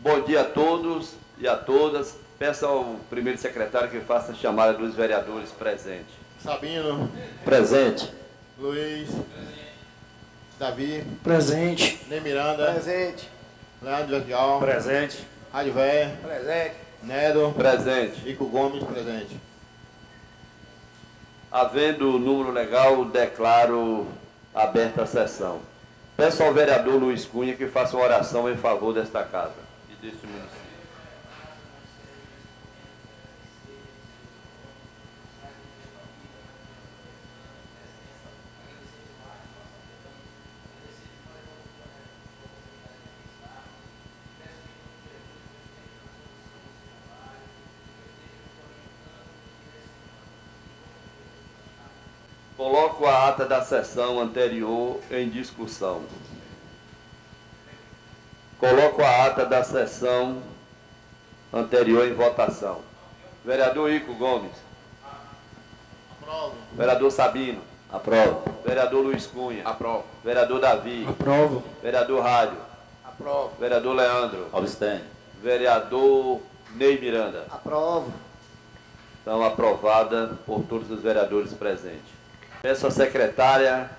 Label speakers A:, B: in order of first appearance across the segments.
A: Bom dia a todos e a todas. Peço ao primeiro secretário que faça a chamada dos vereadores presentes.
B: Sabino.
C: Presente.
B: Luiz. Davi.
D: Presente.
B: Ney Miranda.
D: Presente.
B: Leandro Verdial.
C: Presente.
B: Radivé.
D: Presente.
B: Nedo.
A: Presente.
B: Ico Gomes, presente.
A: Havendo o número legal, declaro aberta a sessão. Peço ao vereador Luiz Cunha que faça uma oração em favor desta casa e deste município. Coloco a ata da sessão anterior em discussão. Coloco a ata da sessão anterior em votação. Vereador Ico Gomes.
B: Aprovo.
A: Vereador Sabino.
C: Aprovo.
A: Vereador Luiz Cunha.
D: Aprovo.
A: Vereador Davi.
D: Aprovo.
A: Vereador Rádio.
D: Aprovo.
A: Vereador Leandro.
C: Abstenho.
A: Vereador Ney Miranda.
D: Aprovo.
A: Então, aprovada por todos os vereadores presentes. Peço à secretária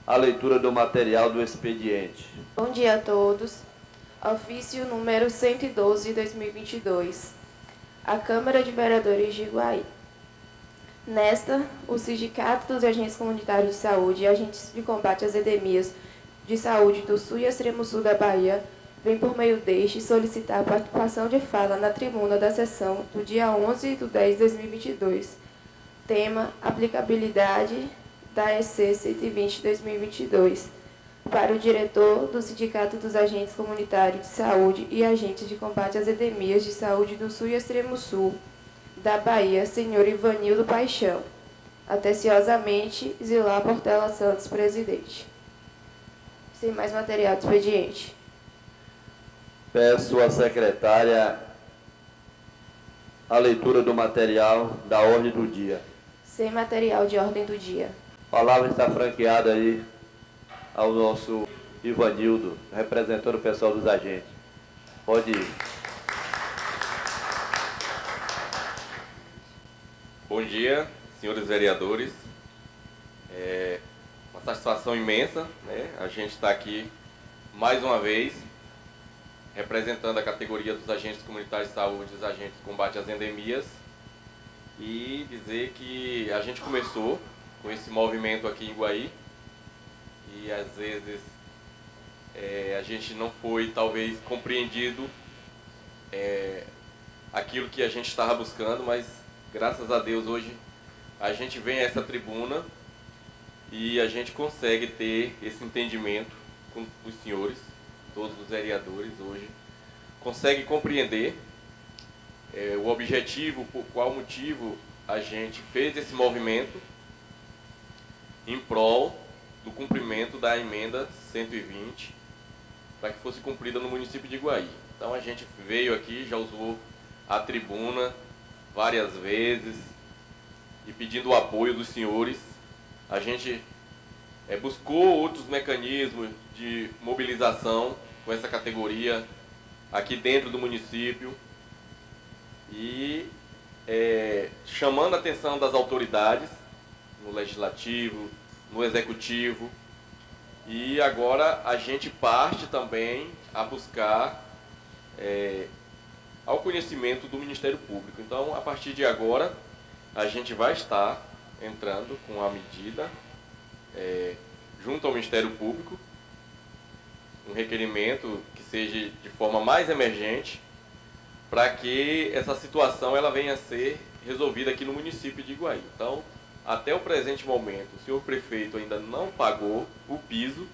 A: a leitura do material do expediente.
E: Bom dia a todos. Ofício número 112 de 2022. A Câmara de Vereadores de Iguaí. Nesta, o Sindicato dos Agentes Comunitários de Saúde e Agentes de Combate às Endemias de Saúde do Sul e Extremo Sul da Bahia vem por meio deste solicitar a participação de fala na tribuna da sessão do dia 11 de 10 de 2022. Tema: aplicabilidade da EC 120 de 2022. Para o diretor do Sindicato dos Agentes Comunitários de Saúde e Agentes de Combate às Endemias de Saúde do Sul e Extremo Sul da Bahia, senhor Ivanildo Paixão. Atenciosamente, Zilá Portela Santos, presidente. Sem mais material de expediente.
A: Peço à secretária a leitura do material da ordem do dia.
E: Sem material de ordem do dia.
A: A palavra está franqueada aí ao nosso Ivanildo, representando o pessoal dos agentes. Pode ir.
F: Bom dia, senhores vereadores. É uma satisfação imensa, né? A gente está aqui mais uma vez representando a categoria dos agentes comunitários de saúde e dos agentes de combate às endemias e dizer que a gente começou com esse movimento aqui em Iguaí e às vezes a gente não foi talvez compreendido aquilo que a gente estava buscando, mas graças a Deus hoje a gente vem a essa tribuna e a gente consegue ter esse entendimento com os senhores, todos os vereadores hoje, consegue compreender o objetivo, por qual motivo a gente fez esse movimento em prol do cumprimento da emenda 120 para que fosse cumprida no município de Iguaí. Então a gente veio aqui, já usou a tribuna várias vezes e pedindo o apoio dos senhores. A gente buscou outros mecanismos de mobilização com essa categoria aqui dentro do município e chamando a atenção das autoridades no legislativo, no executivo, e agora a gente parte também a buscar ao conhecimento do Ministério Público. Então, a partir de agora, a gente vai estar entrando com a medida junto ao Ministério Público, um requerimento que seja de forma mais emergente, para que essa situação ela venha a ser resolvida aqui no município de Iguaí. Então, até o presente momento, o senhor prefeito ainda não pagou o piso,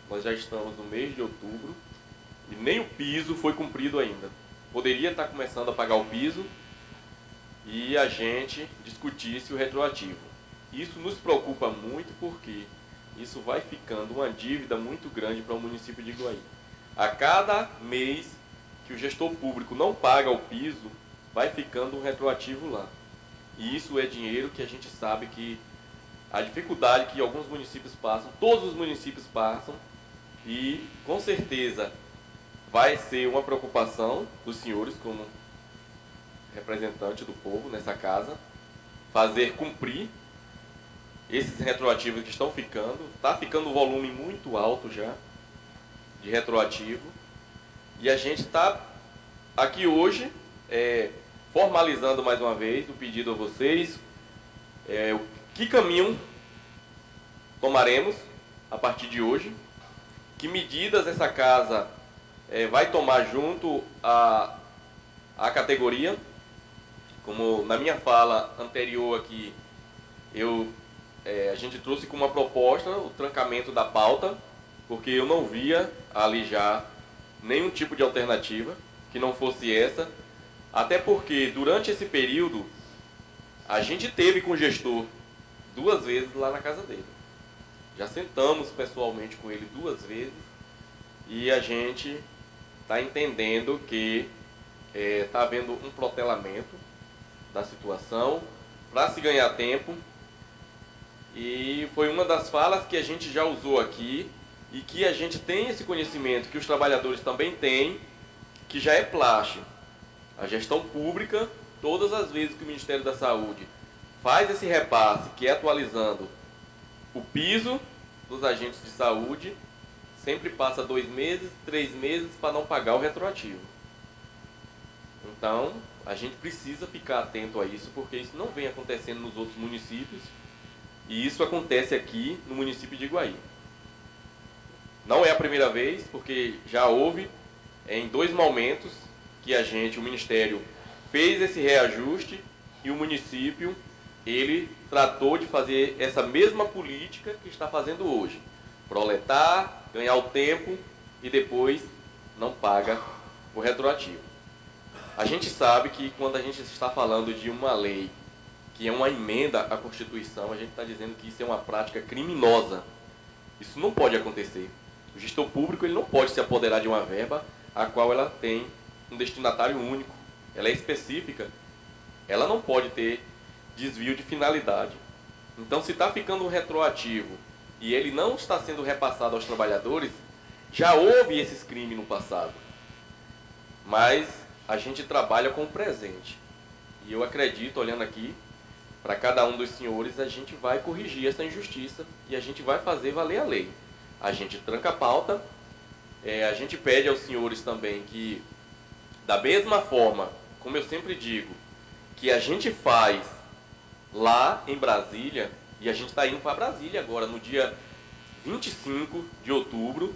F: nós já estamos no mês de outubro, e nem o piso foi cumprido ainda. Poderia estar começando a pagar o piso e a gente discutisse o retroativo. Isso nos preocupa muito porque isso vai ficando uma dívida muito grande para o município de Iguaí. A cada mês que o gestor público não paga o piso, vai ficando um retroativo lá. E isso é dinheiro que a gente sabe que a dificuldade que alguns municípios passam, todos os municípios passam, e com certeza vai ser uma preocupação dos senhores como representante do povo nessa casa, fazer cumprir esses retroativos que estão ficando. Está ficando um volume muito alto já de retroativo. E a gente está aqui hoje formalizando mais uma vez o pedido a vocês, que caminho tomaremos a partir de hoje, que medidas essa casa vai tomar junto à categoria. Como na minha fala anterior aqui, a gente trouxe como uma proposta o trancamento da pauta, porque eu não via ali já nenhum tipo de alternativa que não fosse essa, até porque durante esse período a gente teve com o gestor 2 vezes lá na casa dele. Já sentamos pessoalmente com ele 2 vezes e a gente está entendendo que está havendo um protelamento da situação para se ganhar tempo, e foi uma das falas que a gente já usou aqui e que a gente tem esse conhecimento, que os trabalhadores também têm, que já é plástico. A gestão pública, todas as vezes que o Ministério da Saúde faz esse repasse, que é atualizando o piso dos agentes de saúde, sempre passa 2 meses, 3 meses para não pagar o retroativo. Então, a gente precisa ficar atento a isso, porque isso não vem acontecendo nos outros municípios, e isso acontece aqui no município de Iguaí. Não é a primeira vez, porque já houve em 2 momentos que o Ministério fez esse reajuste e o município, ele tratou de fazer essa mesma política que está fazendo hoje. Proletar, ganhar o tempo e depois não paga o retroativo. A gente sabe que quando a gente está falando de uma lei que é uma emenda à Constituição, a gente está dizendo que isso é uma prática criminosa. Isso não pode acontecer. O gestor público ele não pode se apoderar de uma verba a qual ela tem um destinatário único. Ela é específica. Ela não pode ter desvio de finalidade. Então, se está ficando um retroativo e ele não está sendo repassado aos trabalhadores, já houve esses crimes no passado. Mas a gente trabalha com o presente. E eu acredito, olhando aqui, para cada um dos senhores, a gente vai corrigir essa injustiça e a gente vai fazer valer a lei. A gente tranca a pauta, a gente pede aos senhores também que, da mesma forma, como eu sempre digo, que a gente faz lá em Brasília, e a gente está indo para Brasília agora, no dia 25 de outubro,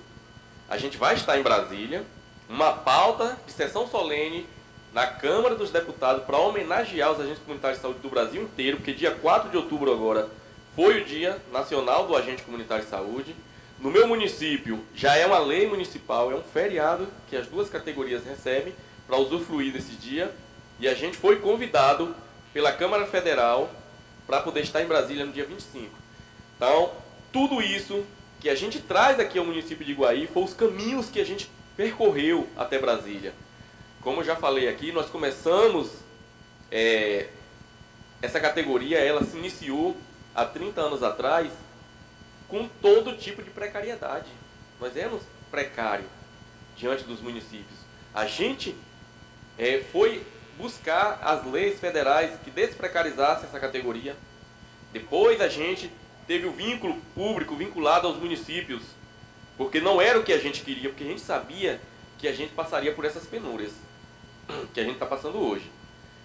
F: a gente vai estar em Brasília, uma pauta de sessão solene na Câmara dos Deputados para homenagear os agentes comunitários de saúde do Brasil inteiro, porque dia 4 de outubro agora foi o Dia Nacional do Agente Comunitário de Saúde. No meu município já é uma lei municipal, é um feriado que as 2 categorias recebem para usufruir desse dia, e a gente foi convidado pela Câmara Federal para poder estar em Brasília no dia 25. Então, tudo isso que a gente traz aqui ao município de Iguaí foi os caminhos que a gente percorreu até Brasília. Como eu já falei aqui, nós começamos, essa categoria, ela se iniciou há 30 anos atrás com todo tipo de precariedade. Nós éramos precários diante dos municípios. A gente foi buscar as leis federais que desprecarizassem essa categoria. Depois a gente teve o vínculo público vinculado aos municípios, porque não era o que a gente queria, porque a gente sabia que a gente passaria por essas penúrias que a gente está passando hoje.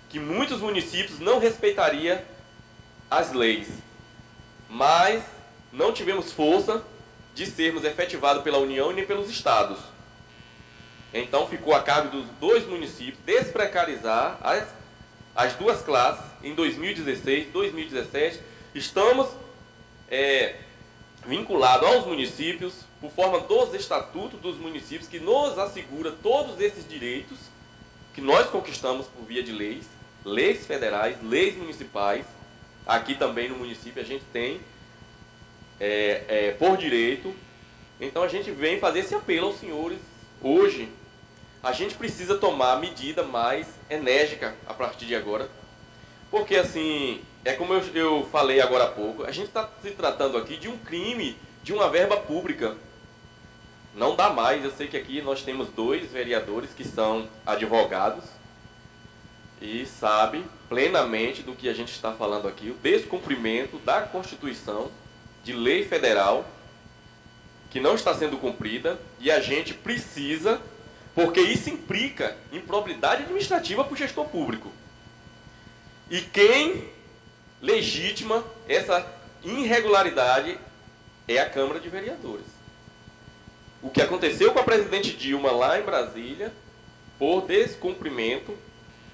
F: Que muitos municípios não respeitariam as leis, mas não tivemos força de sermos efetivados pela União e nem pelos estados. Então ficou a cargo dos 2 municípios desprecarizar as 2 classes em 2016, 2017. Estamos vinculados aos municípios por forma dos estatutos dos municípios, que nos assegura todos esses direitos que nós conquistamos por via de leis federais, leis municipais. Aqui também no município a gente tem por direito. Então a gente vem fazer esse apelo aos senhores hoje. A gente precisa tomar medida mais enérgica a partir de agora, porque assim, como eu falei agora há pouco, a gente está se tratando aqui de um crime de uma verba pública. Não dá mais. Eu sei que aqui nós temos 2 vereadores que são advogados e sabem plenamente do que a gente está falando aqui, o descumprimento da Constituição, de lei federal, que não está sendo cumprida, e a gente precisa, porque isso implica improbidade administrativa para o gestor público. E quem legitima essa irregularidade é a Câmara de Vereadores. O que aconteceu com a presidente Dilma lá em Brasília, por descumprimento,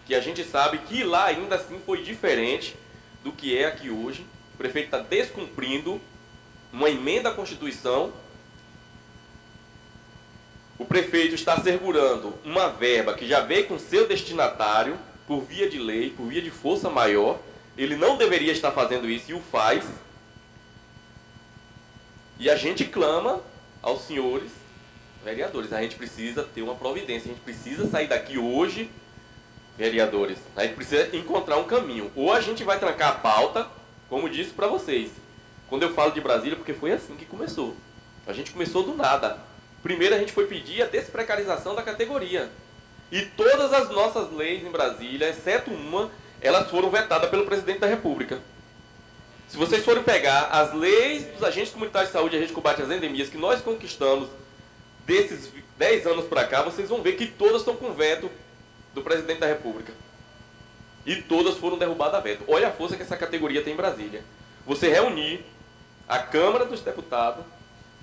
F: que a gente sabe que lá ainda assim foi diferente do que é aqui hoje. O prefeito está descumprindo uma emenda à Constituição. O prefeito está segurando uma verba que já veio com seu destinatário, por via de lei, por via de força maior. Ele não deveria estar fazendo isso e o faz. E a gente clama aos senhores vereadores. A gente precisa ter uma providência. A gente precisa sair daqui hoje, vereadores. A gente precisa encontrar um caminho. Ou a gente vai trancar a pauta, como disse para vocês. Quando eu falo de Brasília, porque foi assim que começou. A gente começou do nada. Primeiro a gente foi pedir a desprecarização da categoria. E todas as nossas leis em Brasília, exceto uma, elas foram vetadas pelo presidente da República. Se vocês forem pegar as leis dos agentes comunitários de saúde e a rede de combate às endemias que nós conquistamos desses 10 anos para cá, vocês vão ver que todas estão com veto do presidente da República. E todas foram derrubadas a veto. Olha a força que essa categoria tem em Brasília. Você reunir a Câmara dos Deputados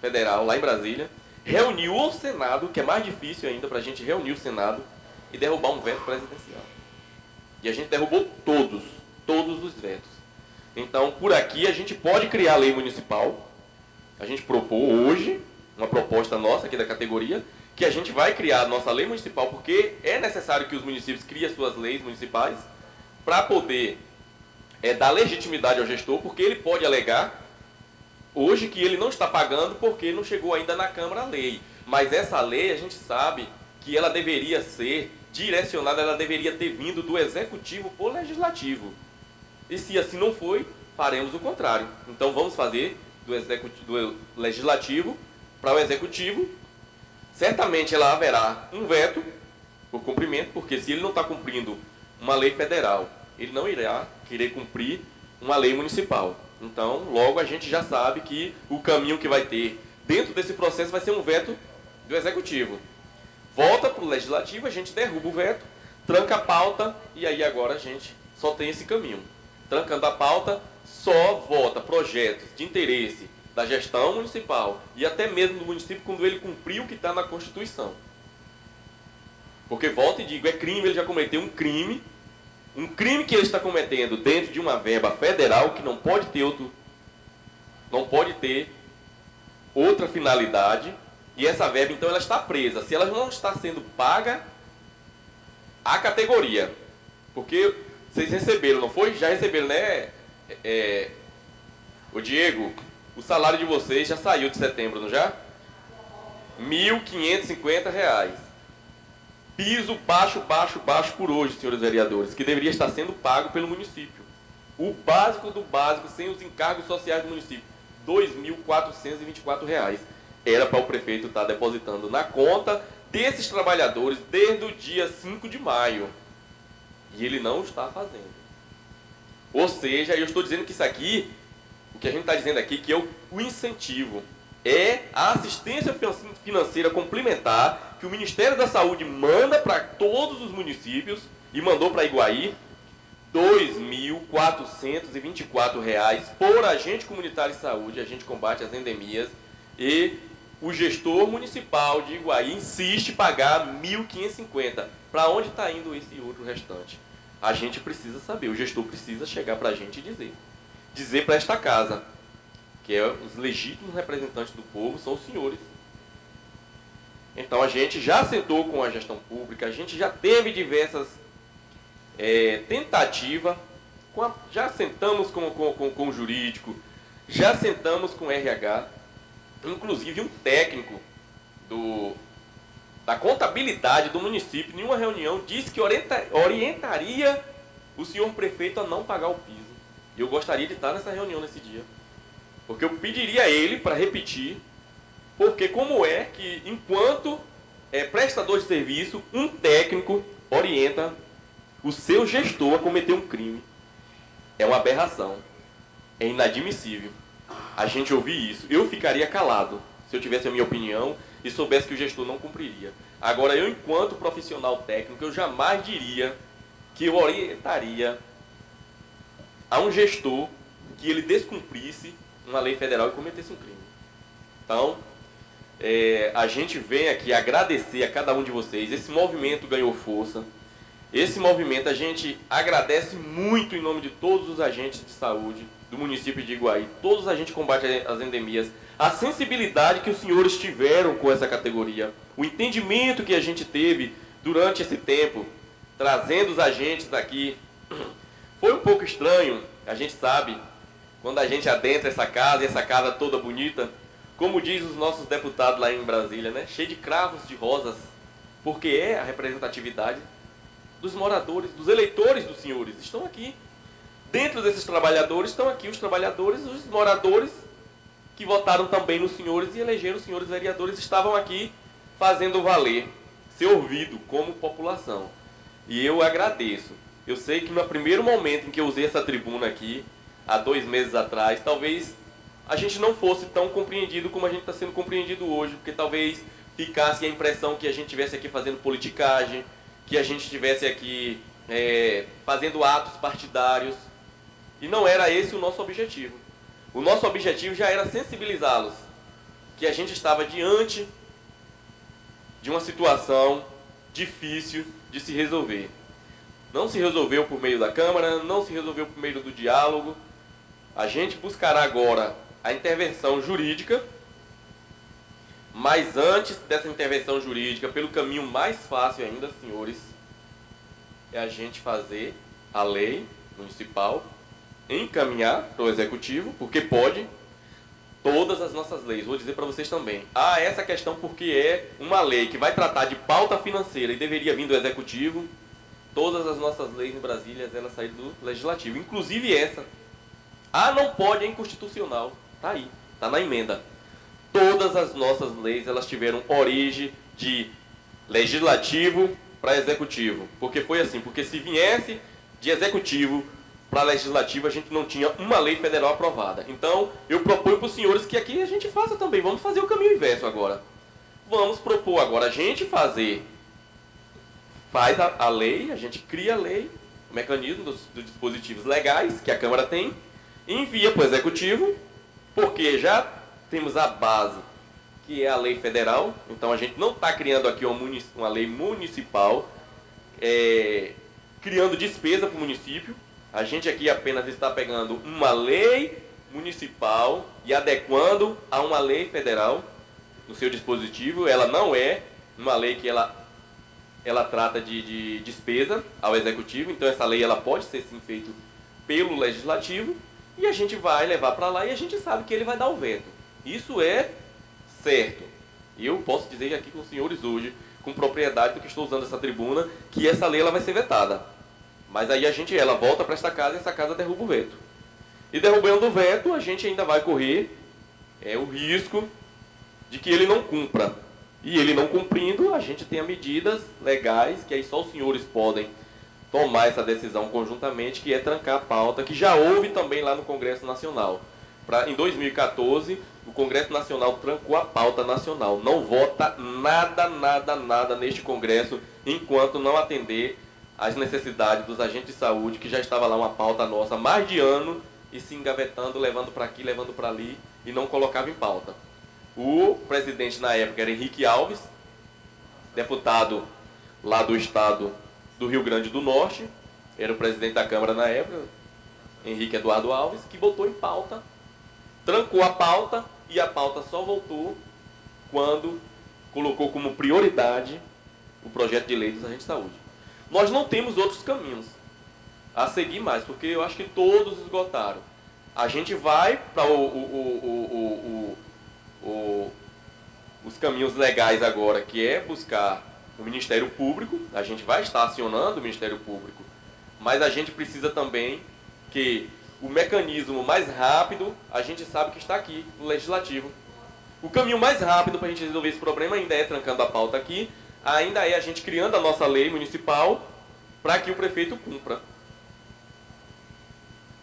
F: Federal, lá em Brasília, reunir o Senado, que é mais difícil ainda para a gente reunir o Senado, e derrubar um veto presidencial. E a gente derrubou todos os vetos. Então, por aqui, a gente pode criar a lei municipal. A gente propôs hoje, uma proposta nossa aqui da categoria, que a gente vai criar a nossa lei municipal, porque é necessário que os municípios criem suas leis municipais para poder dar legitimidade ao gestor, porque ele pode alegar hoje que ele não está pagando porque não chegou ainda na Câmara a lei. Mas essa lei, a gente sabe que ela deveria ser direcionada, ela deveria ter vindo do Executivo para o Legislativo. E se assim não foi, faremos o contrário. Então vamos fazer do Legislativo para o Executivo. Certamente ela haverá um veto por cumprimento, porque se ele não está cumprindo uma lei federal, ele não irá querer cumprir uma lei municipal. Então, logo a gente já sabe que o caminho que vai ter dentro desse processo vai ser um veto do Executivo. Volta para o Legislativo, a gente derruba o veto, tranca a pauta e aí agora a gente só tem esse caminho. Trancando a pauta, só vota projetos de interesse da gestão municipal e até mesmo do município quando ele cumprir o que está na Constituição. Porque, volto e digo, é crime, ele já cometeu um crime que ele está cometendo dentro de uma verba federal que não pode ter outra finalidade, e essa verba, então, ela está presa. Se ela não está sendo paga, a categoria, porque vocês receberam, não foi? Já receberam, né? O Diego, o salário de vocês já saiu de setembro, não já? R$ 1.550. Piso baixo por hoje, senhores vereadores, que deveria estar sendo pago pelo município. O básico do básico, sem os encargos sociais do município, R$ 2.424. Era para o prefeito estar depositando na conta desses trabalhadores desde o dia 5 de maio. E ele não está fazendo. Ou seja, eu estou dizendo que isso aqui, o que a gente está dizendo aqui, que é o incentivo, é a assistência financeira complementar que o Ministério da Saúde manda para todos os municípios e mandou para Iguaí, R$ 2.424 por agente comunitário de saúde, agente de combate às endemias, e o gestor municipal de Iguaí insiste em pagar R$ 1.550. Para onde está indo esse outro restante? A gente precisa saber, o gestor precisa chegar para a gente e dizer para esta casa, que é os legítimos representantes do povo, são os senhores. Então a gente já sentou com a gestão pública, a gente já teve diversas tentativas, já sentamos com o jurídico, já sentamos com o RH, inclusive um técnico da contabilidade do município, em uma reunião, disse que orientaria o senhor prefeito a não pagar o piso. E eu gostaria de estar nessa reunião nesse dia. Porque eu pediria a ele para repetir Porque como é que, enquanto prestador de serviço, um técnico orienta o seu gestor a cometer um crime? É uma aberração. É inadmissível a gente ouvir isso. Eu ficaria calado se eu tivesse a minha opinião e soubesse que o gestor não cumpriria. Agora, eu, enquanto profissional técnico, eu jamais diria que eu orientaria a um gestor que ele descumprisse uma lei federal e cometesse um crime. Então, a gente vem aqui agradecer a cada um de vocês. Esse movimento ganhou força. Esse movimento a gente agradece muito em nome de todos os agentes de saúde do município de Iguaí, todos os agentes de combate às endemias, a sensibilidade que os senhores tiveram com essa categoria, o entendimento que a gente teve durante esse tempo, trazendo os agentes aqui. Foi um pouco estranho, a gente sabe, quando a gente adentra essa casa, e essa casa toda bonita, como diz os nossos deputados lá em Brasília, né? Cheio de cravos de rosas, porque é a representatividade dos moradores, dos eleitores dos senhores, estão aqui. Dentro desses trabalhadores estão aqui os trabalhadores, os moradores que votaram também nos senhores e elegeram os senhores vereadores, estavam aqui fazendo valer, ser ouvido como população. E eu agradeço. Eu sei que no primeiro momento em que eu usei essa tribuna aqui, há 2 meses atrás, talvez a gente não fosse tão compreendido como a gente está sendo compreendido hoje, porque talvez ficasse a impressão que a gente estivesse aqui fazendo politicagem, que a gente estivesse aqui fazendo atos partidários. E não era esse o nosso objetivo. O nosso objetivo já era sensibilizá-los que a gente estava diante de uma situação difícil de se resolver. Não se resolveu por meio da Câmara, não se resolveu por meio do diálogo. A gente buscará agora a intervenção jurídica, mas antes dessa intervenção jurídica, pelo caminho mais fácil ainda, senhores, é a gente fazer a lei municipal, encaminhar para o executivo, porque pode, todas as nossas leis, vou dizer para vocês também, essa questão porque é uma lei que vai tratar de pauta financeira e deveria vir do executivo, todas as nossas leis em Brasília, elas saíram do legislativo, inclusive essa. Não pode, é inconstitucional, tá aí, tá na emenda. Todas as nossas leis, elas tiveram origem de legislativo para executivo, porque foi assim, porque se viesse de executivo para legislativo, a gente não tinha uma lei federal aprovada. Então, eu proponho para os senhores que aqui a gente faça também. Vamos fazer o caminho inverso agora. Vamos propor agora a gente faz a lei, a gente cria a lei, o mecanismo dos dispositivos legais que a Câmara tem, envia para o Executivo, porque já temos a base, que é a lei federal. Então, a gente não está criando aqui uma lei municipal, criando despesa para o município. A gente aqui apenas está pegando uma lei municipal e adequando a uma lei federal no seu dispositivo. Ela não é uma lei que ela trata de despesa ao executivo, então essa lei ela pode ser sim feita pelo legislativo e a gente vai levar para lá e a gente sabe que ele vai dar o veto. Isso é certo. E eu posso dizer aqui com os senhores hoje, com propriedade do que estou usando essa tribuna, que essa lei ela vai ser vetada. Mas aí ela volta para esta casa e essa casa derruba o veto. E derrubando o veto, a gente ainda vai correr o risco de que ele não cumpra. E ele não cumprindo, a gente tem medidas legais, que aí só os senhores podem tomar essa decisão conjuntamente, que é trancar a pauta, que já houve também lá no Congresso Nacional. Em 2014, o Congresso Nacional trancou a pauta nacional. Não vota nada neste Congresso enquanto não atender as necessidades dos agentes de saúde, que já estava lá uma pauta nossa há mais de ano, e se engavetando, levando para aqui, levando para ali, e não colocava em pauta. O presidente na época era Henrique Alves, deputado lá do estado do Rio Grande do Norte, era o presidente da Câmara na época, Henrique Eduardo Alves, que botou em pauta, trancou a pauta, e a pauta só voltou quando colocou como prioridade o projeto de lei dos agentes de saúde. Nós não temos outros caminhos a seguir mais, porque eu acho que todos esgotaram. A gente vai para os caminhos legais agora, que é buscar o Ministério Público. A gente vai estar acionando o Ministério Público, mas a gente precisa também que o mecanismo mais rápido, a gente sabe que está aqui no Legislativo. O caminho mais rápido para a gente resolver esse problema ainda é trancando a pauta aqui, ainda é a gente criando a nossa lei municipal para que o prefeito cumpra.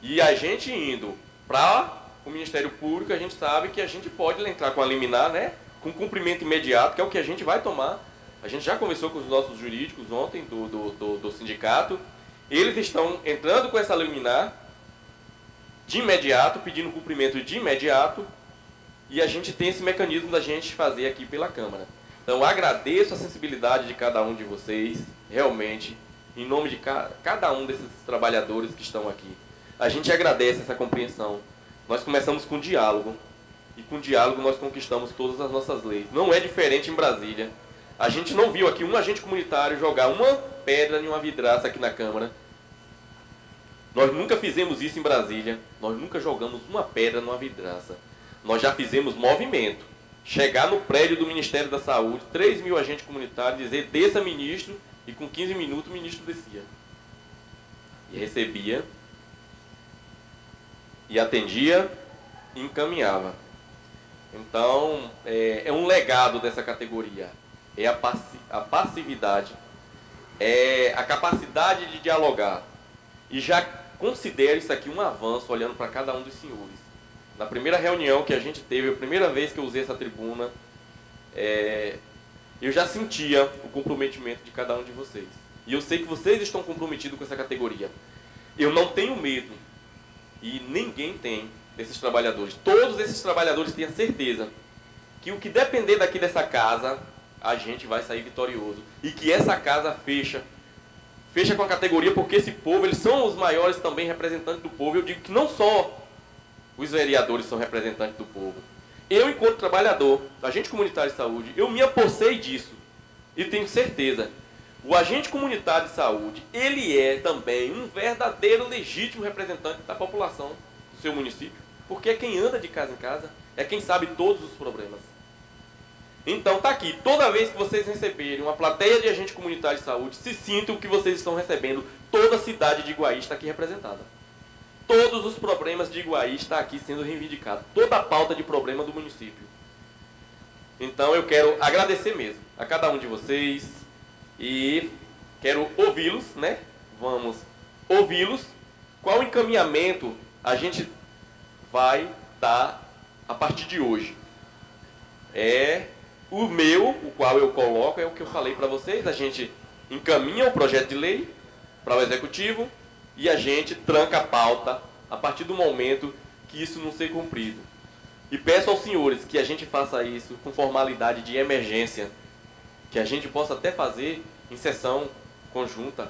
F: E a gente indo para o Ministério Público, a gente sabe que a gente pode entrar com a liminar, né, com cumprimento imediato, que é o que a gente vai tomar. A gente já conversou com os nossos jurídicos ontem do sindicato. Eles estão entrando com essa liminar de imediato, pedindo cumprimento de imediato, e a gente tem esse mecanismo da gente fazer aqui pela Câmara. Então, agradeço a sensibilidade de cada um de vocês, realmente, em nome de cada um desses trabalhadores que estão aqui. A gente agradece essa compreensão. Nós começamos com diálogo, e com diálogo nós conquistamos todas as nossas leis. Não é diferente em Brasília. A gente não viu aqui um agente comunitário jogar uma pedra em uma vidraça aqui na Câmara. Nós nunca fizemos isso em Brasília. Nós nunca jogamos uma pedra numa vidraça. Nós já fizemos movimento. Chegar no prédio do Ministério da Saúde, 3.000 agentes comunitários, dizer, desça ministro, e com 15 minutos o ministro descia. E recebia, e atendia, e encaminhava. Então, é um legado dessa categoria. É a passividade, é a capacidade de dialogar. E já considero isso aqui um avanço, olhando para cada um dos senhores. Na primeira reunião que a gente teve, a primeira vez que eu usei essa tribuna, eu já sentia o comprometimento de cada um de vocês. E eu sei que vocês estão comprometidos com essa categoria. Eu não tenho medo, e ninguém tem, desses trabalhadores. Todos esses trabalhadores têm a certeza que o que depender daqui dessa casa, a gente vai sair vitorioso. E que essa casa fecha com a categoria, porque esse povo, eles são os maiores também representantes do povo. Eu digo que não só os vereadores são representantes do povo. Eu, enquanto trabalhador, agente comunitário de saúde, eu me apossei disso. E tenho certeza, o agente comunitário de saúde, ele é também um verdadeiro legítimo representante da população do seu município. Porque é quem anda de casa em casa, é quem sabe todos os problemas. Então tá aqui, toda vez que vocês receberem uma plateia de agente comunitário de saúde, se sintam que vocês estão recebendo, toda a cidade de Iguaí está aqui representada. Todos os problemas de Iguaí estão aqui sendo reivindicados, toda a pauta de problema do município. Então eu quero agradecer mesmo a cada um de vocês e quero ouvi-los, né? Vamos ouvi-los. Qual encaminhamento a gente vai dar a partir de hoje? O meu, o qual eu coloco, é o que eu falei para vocês. A gente encaminha o projeto de lei para o executivo e a gente tranca a pauta a partir do momento que isso não ser cumprido. E peço aos senhores que a gente faça isso com formalidade de emergência, que a gente possa até fazer em sessão conjunta,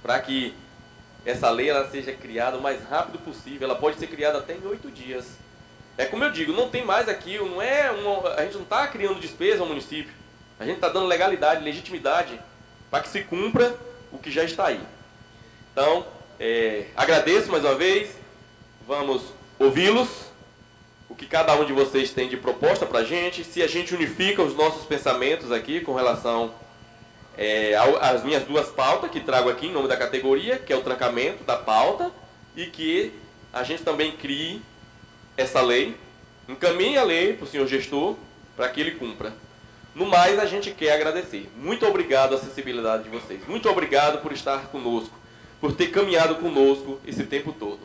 F: para que essa lei ela seja criada o mais rápido possível. Ela pode ser criada até em 8 dias. É como eu digo, não tem mais aqui, a gente não está criando despesa ao município. A gente está dando legalidade, legitimidade, para que se cumpra o que já está aí. Então, agradeço mais uma vez, vamos ouvi-los, o que cada um de vocês tem de proposta para a gente, se a gente unifica os nossos pensamentos aqui com relação às minhas duas pautas que trago aqui em nome da categoria, que é o trancamento da pauta, e que a gente também crie essa lei, encaminhe a lei para o senhor gestor, para que ele cumpra. No mais, a gente quer agradecer. Muito obrigado à sensibilidade de vocês. Muito obrigado por estar conosco, por ter caminhado conosco esse tempo todo.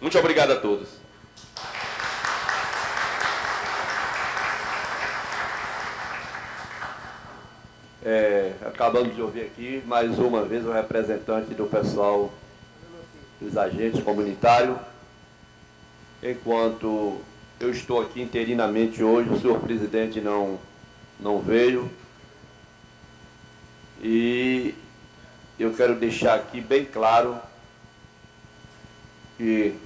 F: Muito obrigado a todos.
A: Acabamos de ouvir aqui, mais uma vez, o representante do pessoal dos agentes comunitários. Enquanto eu estou aqui interinamente hoje, o senhor presidente não veio. E eu quero deixar aqui bem claro que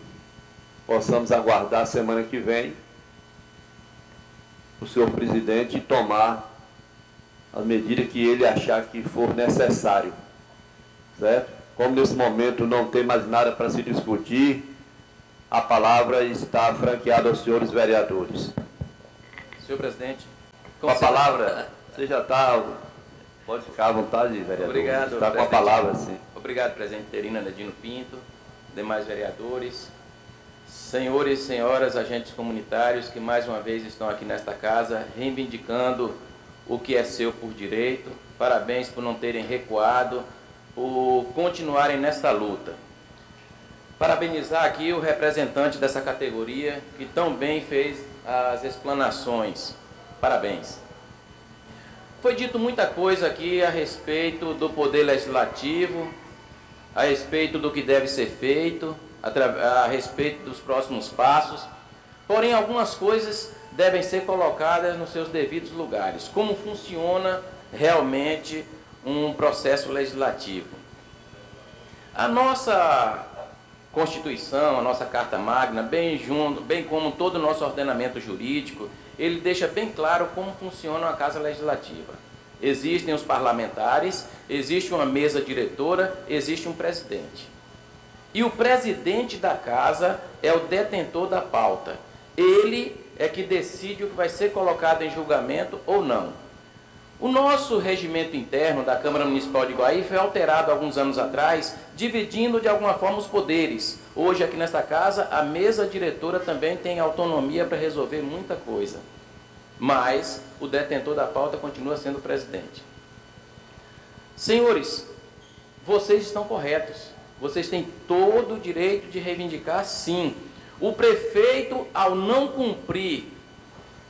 A: possamos aguardar a semana que vem o senhor presidente tomar a medida que ele achar que for necessário, certo? Como nesse momento não tem mais nada para se discutir, a palavra está franqueada aos senhores vereadores.
C: Senhor presidente,
A: com a palavra, você já está, pode ficar à vontade, vereador.
C: Obrigado,
A: está com a palavra, sim.
C: Obrigado, presidente interino Nedino Pinto, demais vereadores. senhores e senhoras agentes comunitários que mais uma vez estão aqui nesta casa reivindicando o que é seu por direito, parabéns por não terem recuado, por continuarem nesta luta. Parabenizar aqui o representante dessa categoria que tão bem fez as explanações. Parabéns. Foi dito muita coisa aqui a respeito do poder legislativo, a respeito do que deve ser feito, a respeito dos próximos passos. Porém, algumas coisas devem ser colocadas nos seus devidos lugares. Como funciona realmente um processo legislativo? A nossa Constituição, a nossa Carta Magna, bem como todo o nosso ordenamento jurídico, ele deixa bem claro como funciona a Casa Legislativa. Existem os parlamentares, existe uma mesa diretora, existe um presidente. E o presidente da casa é o detentor da pauta. Ele é que decide o que vai ser colocado em julgamento ou não. O nosso regimento interno da Câmara Municipal de Iguaí foi alterado alguns anos atrás, dividindo de alguma forma os poderes. Hoje, aqui nesta casa, a mesa diretora também tem autonomia para resolver muita coisa. Mas o detentor da pauta continua sendo o presidente. Senhores, vocês estão corretos. Vocês têm todo o direito de reivindicar, sim. O prefeito, ao não cumprir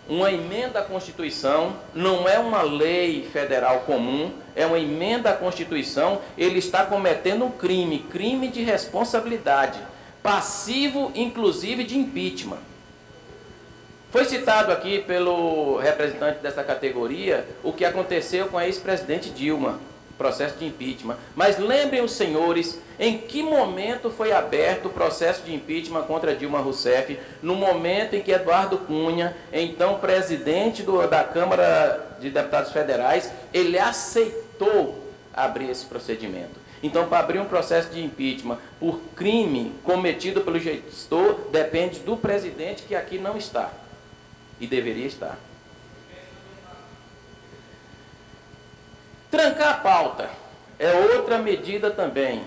C: uma emenda à Constituição, não é uma lei federal comum, é uma emenda à Constituição, ele está cometendo um crime de responsabilidade, passivo, inclusive, de impeachment. Foi citado aqui pelo representante dessa categoria o que aconteceu com a ex-presidente Dilma, processo de impeachment. Mas lembrem os senhores em que momento foi aberto o processo de impeachment contra Dilma Rousseff, no momento em que Eduardo Cunha, então presidente da Câmara de Deputados Federais, ele aceitou abrir esse procedimento. Então, para abrir um processo de impeachment por crime cometido pelo gestor, depende do presidente, que aqui não está e deveria estar. Trancar a pauta é outra medida também.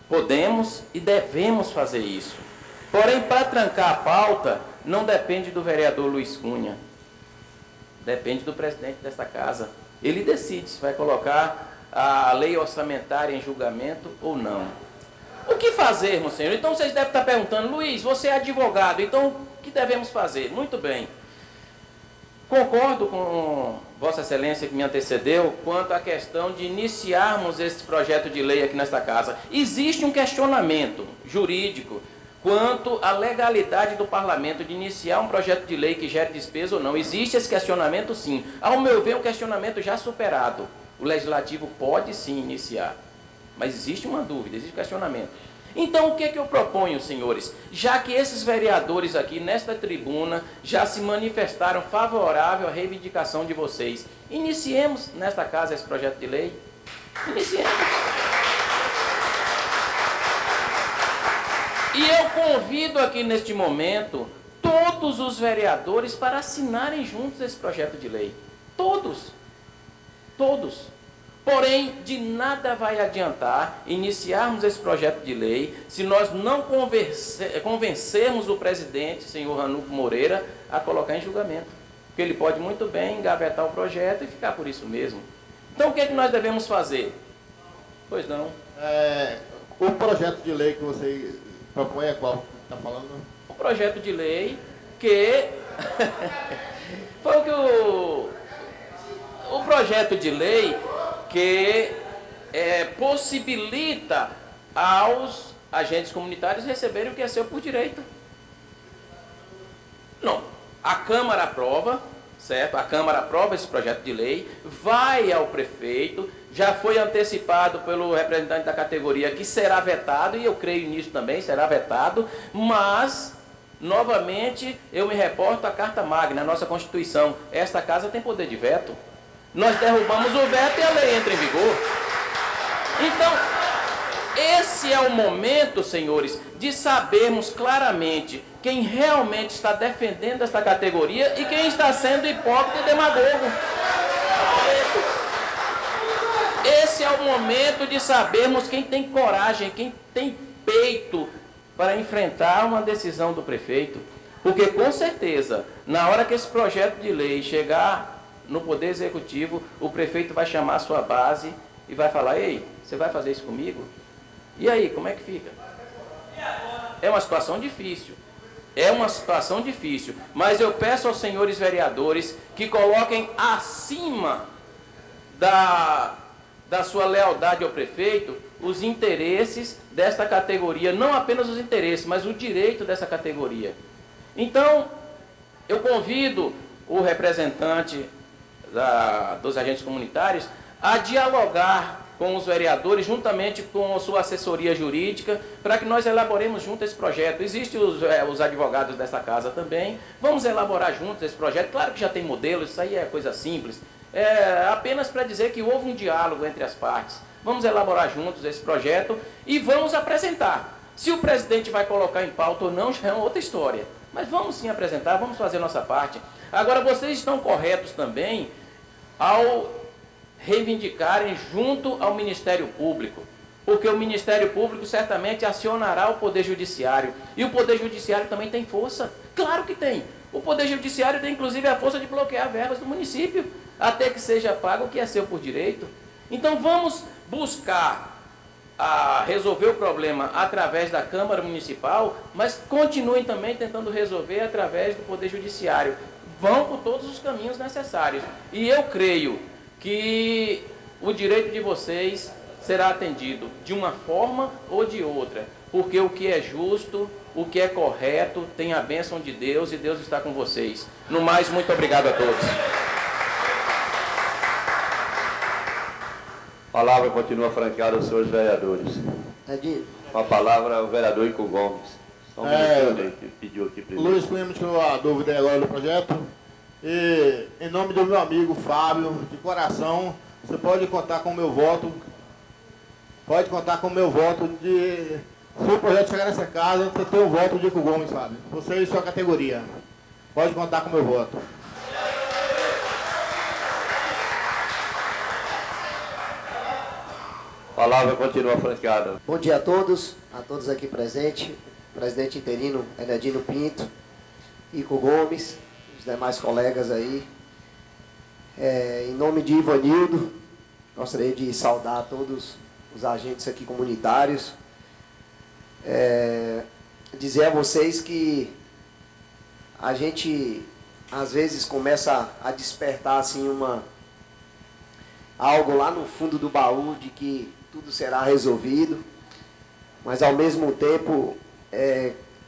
C: Podemos e devemos fazer isso. Porém, para trancar a pauta, não depende do vereador Luiz Cunha. Depende do presidente desta casa. Ele decide se vai colocar a lei orçamentária em julgamento ou não. O que fazer, meu senhor? Então vocês devem estar perguntando, Luiz, você é advogado, então o que devemos fazer? Muito bem. Concordo com Vossa Excelência que me antecedeu quanto à questão de iniciarmos esse projeto de lei aqui nesta casa. Existe um questionamento jurídico quanto à legalidade do parlamento de iniciar um projeto de lei que gere despesa ou não. Existe esse questionamento, sim. Ao meu ver, um questionamento já superado. O legislativo pode sim iniciar, mas existe uma dúvida, existe questionamento. Então, o que eu proponho, senhores? Já que esses vereadores aqui nesta tribuna já se manifestaram favorável à reivindicação de vocês, iniciemos nesta casa esse projeto de lei. Iniciemos. E eu convido aqui neste momento todos os vereadores para assinarem juntos esse projeto de lei. Todos. Todos. Porém, de nada vai adiantar iniciarmos esse projeto de lei se nós não convencermos o presidente, senhor Ranulfo Moreira, a colocar em julgamento. Porque ele pode muito bem engavetar o projeto e ficar por isso mesmo. Então, o que é que nós devemos fazer? Pois não.
B: O projeto de lei que você propõe é qual? Está falando?
C: O projeto de lei que... foi o que o projeto de lei que possibilita aos agentes comunitários receberem o que é seu por direito. Não. A Câmara aprova, certo? A Câmara aprova esse projeto de lei, vai ao prefeito, já foi antecipado pelo representante da categoria que será vetado, e eu creio nisso também, será vetado, mas, novamente, eu me reporto à Carta Magna, à nossa Constituição. Esta casa tem poder de veto. Nós derrubamos o veto e a lei entra em vigor. Então, esse é o momento, senhores, de sabermos claramente quem realmente está defendendo esta categoria e quem está sendo hipócrita e demagogo. Esse é o momento de sabermos quem tem coragem, quem tem peito para enfrentar uma decisão do prefeito, porque com certeza, na hora que esse projeto de lei chegar no Poder Executivo, o prefeito vai chamar a sua base e vai falar: ei, você vai fazer isso comigo? E aí, como é que fica? É uma situação difícil. É uma situação difícil, mas eu peço aos senhores vereadores que coloquem acima da sua lealdade ao prefeito os interesses desta categoria, não apenas os interesses, mas o direito dessa categoria. Então, eu convido o representante dos agentes comunitários a dialogar com os vereadores, juntamente com a sua assessoria jurídica, para que nós elaboremos juntos esse projeto. Existem os advogados dessa casa também, vamos elaborar juntos esse projeto. Claro que já tem modelos, isso aí é coisa simples, apenas para dizer que houve um diálogo entre as partes. Vamos elaborar juntos esse projeto e vamos apresentar. Se o presidente vai colocar em pauta ou não, já é outra história. Mas vamos sim apresentar, vamos fazer a nossa parte. Agora, vocês estão corretos também ao reivindicarem junto ao Ministério Público, porque o Ministério Público certamente acionará o Poder Judiciário, e o Poder Judiciário também tem força, claro que tem. O Poder Judiciário tem inclusive a força de bloquear verbas do município, até que seja pago o que é seu por direito. Então vamos buscar resolver o problema através da Câmara Municipal, mas continuem também tentando resolver através do Poder Judiciário. Vão por todos os caminhos necessários, e eu creio que o direito de vocês será atendido de uma forma ou de outra, porque o que é justo, o que é correto, tem a bênção de Deus e Deus está com vocês. No mais, muito obrigado a todos.
A: A palavra continua franqueada aos senhores vereadores. Com a palavra, o vereador Ico Gomes. Só um minuto que pediu aqui primeiro.
B: Luiz Cunha tirou a dúvida agora do projeto. E, em nome do meu amigo Fábio, de coração, você pode contar com o meu voto. Pode contar com o meu voto de... Se o projeto chegar nessa casa, você tem o voto de Ico Gomes, Fábio. Você e sua categoria. Pode contar com o meu voto.
A: A palavra continua franqueada.
D: Bom dia a todos aqui presentes, presidente interino Enedino Pinto, Ico Gomes, os demais colegas aí. Em nome de Ivanildo, gostaria de saudar todos os agentes aqui comunitários. Dizer a vocês que a gente às vezes começa a despertar assim algo lá no fundo do baú de que tudo será resolvido, mas ao mesmo tempo,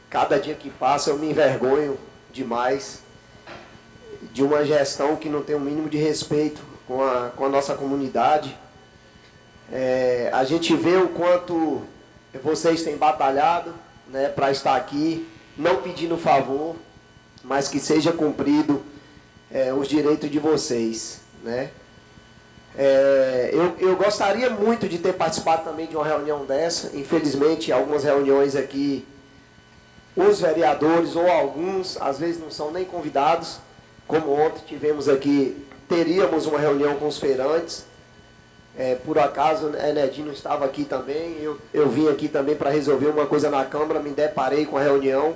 D: cada dia que passa eu me envergonho demais de uma gestão que não tem o mínimo de respeito com a nossa comunidade. A gente vê o quanto vocês têm batalhado, né, para estar aqui, não pedindo favor, mas que seja cumprido os direitos de vocês, né? Eu gostaria muito de ter participado também de uma reunião dessa. Infelizmente, algumas reuniões aqui, os vereadores ou alguns, às vezes não são nem convidados, como ontem tivemos aqui, teríamos uma reunião com os feirantes. Por acaso, Enedino estava aqui também, eu vim aqui também para resolver uma coisa na Câmara, me deparei com a reunião,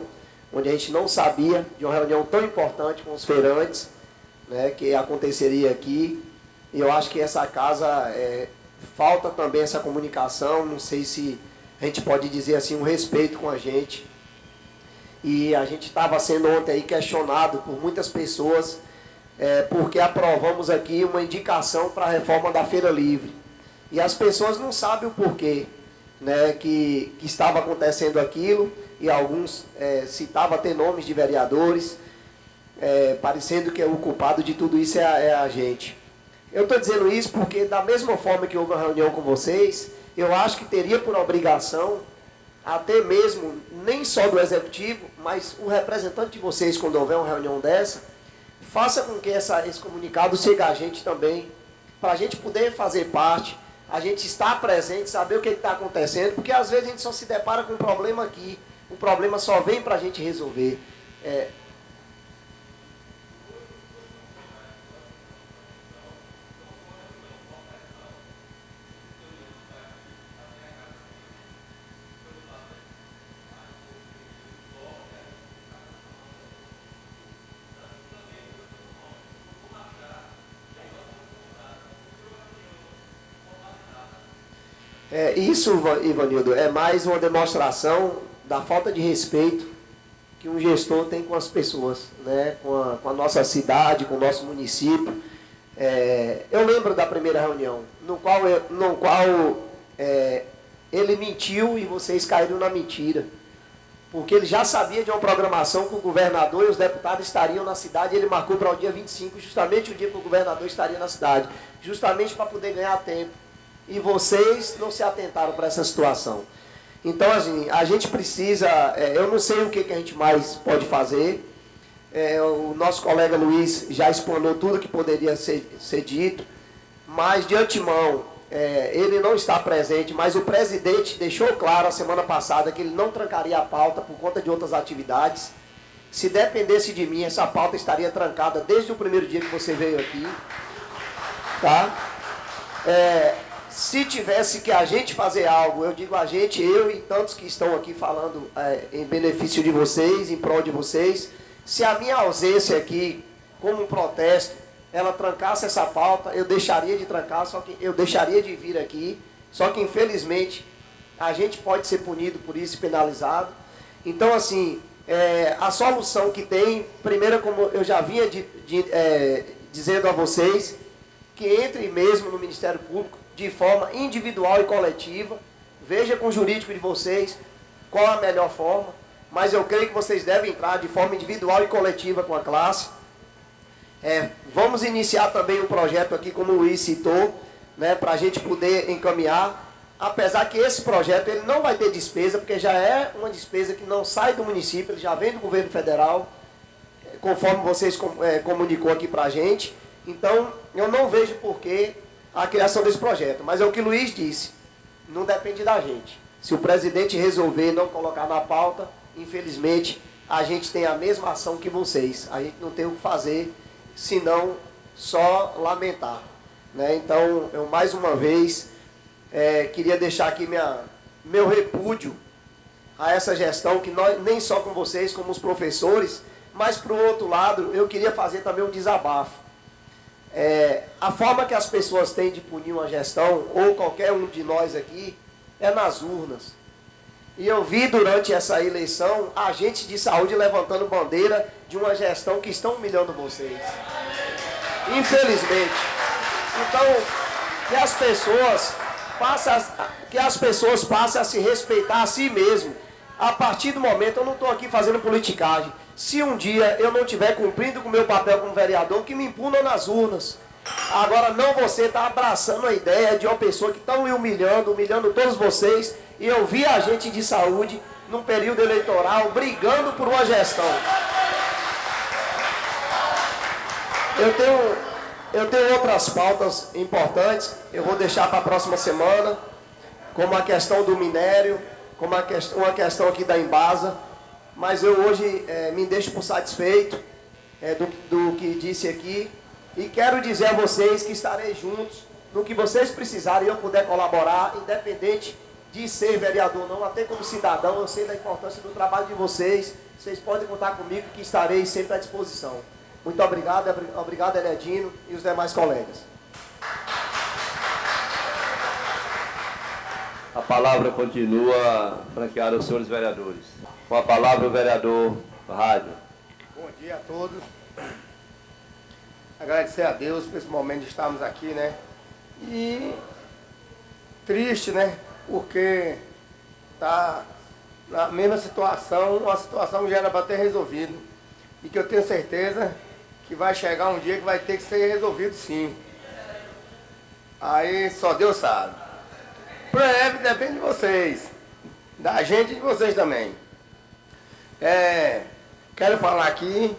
D: onde a gente não sabia de uma reunião tão importante com os feirantes, né, que aconteceria aqui. E eu acho que essa casa, falta também essa comunicação, não sei se a gente pode dizer assim, um respeito com a gente. E a gente estava sendo ontem aí questionado por muitas pessoas, porque aprovamos aqui uma indicação para a reforma da Feira Livre. E as pessoas não sabem o porquê, né, que estava acontecendo aquilo, e alguns citavam até nomes de vereadores, parecendo que o culpado de tudo isso é a gente. Eu estou dizendo isso porque, da mesma forma que houve uma reunião com vocês, eu acho que teria por obrigação, até mesmo, nem só do executivo, mas o representante de vocês, quando houver uma reunião dessa, faça com que esse comunicado chegue a gente também, para a gente poder fazer parte, a gente estar presente, saber o que está acontecendo, porque às vezes a gente só se depara com um problema aqui, o problema só vem para a gente resolver. Isso, Ivanildo, é mais uma demonstração da falta de respeito que um gestor tem com as pessoas, né? com a nossa cidade, com o nosso município. Eu lembro da primeira reunião, no qual ele mentiu e vocês caíram na mentira. Porque ele já sabia de uma programação que o governador e os deputados estariam na cidade, e ele marcou para o dia 25, justamente o dia que o governador estaria na cidade, justamente para poder ganhar tempo. E vocês não se atentaram para essa situação. Então, assim, a gente precisa, eu não sei o que a gente mais pode fazer, o nosso colega Luiz já explanou tudo que poderia ser dito, mas de antemão, ele não está presente, mas o presidente deixou claro a semana passada que ele não trancaria a pauta por conta de outras atividades. Se dependesse de mim, essa pauta estaria trancada desde o primeiro dia que você veio aqui. Tá? Se tivesse que a gente fazer algo, eu digo a gente, eu e tantos que estão aqui falando em benefício de vocês, em prol de vocês, se a minha ausência aqui, como um protesto, ela trancasse essa pauta, eu deixaria de trancar, só que eu deixaria de vir aqui, só que infelizmente a gente pode ser punido por isso, penalizado. Então, assim, a solução que tem, primeiro, como eu já vinha dizendo a vocês, que entre mesmo no Ministério Público de forma individual e coletiva, veja com o jurídico de vocês qual a melhor forma, mas eu creio que vocês devem entrar de forma individual e coletiva com a classe. Vamos iniciar também um projeto aqui, como o Luiz citou, né, para a gente poder encaminhar, apesar que esse projeto ele não vai ter despesa, porque já é uma despesa que não sai do município, ele já vem do governo federal, conforme vocês comunicou aqui para a gente. Então, eu não vejo por que a criação desse projeto, mas é o que o Luiz disse, não depende da gente. Se o presidente resolver não colocar na pauta, infelizmente, a gente tem a mesma ação que vocês, a gente não tem o que fazer, senão só lamentar, né? Então, eu mais uma vez queria deixar aqui meu repúdio a essa gestão, que nós, nem só com vocês, como os professores, mas por outro lado, eu queria fazer também um desabafo. A forma que as pessoas têm de punir uma gestão, ou qualquer um de nós aqui, é nas urnas. E eu vi durante essa eleição agentes de saúde levantando bandeira de uma gestão que estão humilhando vocês. Infelizmente. Então, que as pessoas passem a se respeitar a si mesmo. A partir do momento, eu não estou aqui fazendo politicagem. Se um dia eu não estiver cumprindo com o meu papel como vereador, que me impunam nas urnas. Agora, não você está abraçando a ideia de uma pessoa que está me humilhando todos vocês. E eu vi a gente de saúde, num período eleitoral, brigando por uma gestão. Eu tenho outras pautas importantes, eu vou deixar para a próxima semana, como a questão do minério, como uma questão aqui da Embasa, mas eu hoje me deixo por satisfeito do que disse aqui, e quero dizer a vocês que estarei juntos no que vocês precisarem e eu puder colaborar, independente de ser vereador ou não, até como cidadão, eu sei da importância do trabalho de vocês, vocês podem contar comigo que estarei sempre à disposição. Muito obrigado, obrigado Heredino e os demais colegas.
A: A palavra continua franqueada aos senhores vereadores. Com a palavra o vereador Rádio.
G: Bom dia a todos. Agradecer a Deus por esse momento de estarmos aqui, né? E triste, né? Porque está na mesma situação, uma situação que já era para ter resolvido. E que eu tenho certeza que vai chegar um dia que vai ter que ser resolvido sim. Aí só Deus sabe. Breve depende de vocês, da gente e de vocês também. Quero falar aqui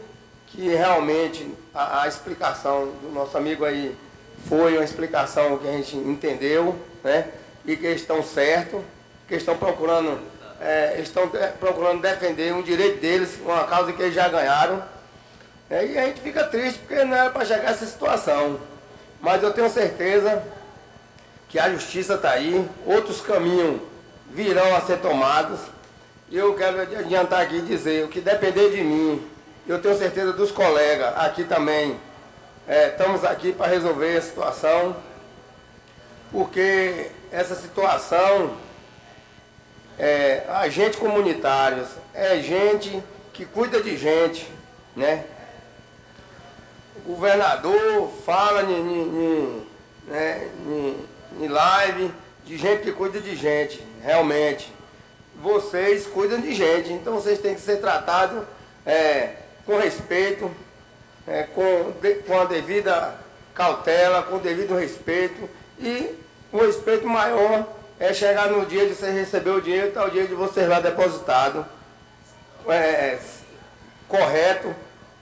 G: que realmente a explicação do nosso amigo aí foi uma explicação que a gente entendeu, né? E que eles estão certos, que estão procurando defender um direito deles, uma causa que eles já ganharam. E a gente fica triste porque não era para chegar a essa situação. Mas eu tenho certeza que a justiça está aí, outros caminhos virão a ser tomados. E eu quero adiantar aqui e dizer, o que depender de mim, eu tenho certeza dos colegas aqui também, estamos aqui para resolver a situação, porque essa situação, agentes comunitários, é gente que cuida de gente, né? O governador fala em live de gente que cuida de gente, realmente. Vocês cuidam de gente, então vocês têm que ser tratados com respeito, com a devida cautela, com o devido respeito, e o respeito maior é chegar no dia de você receber o dinheiro, está o dia de vocês lá depositado, correto,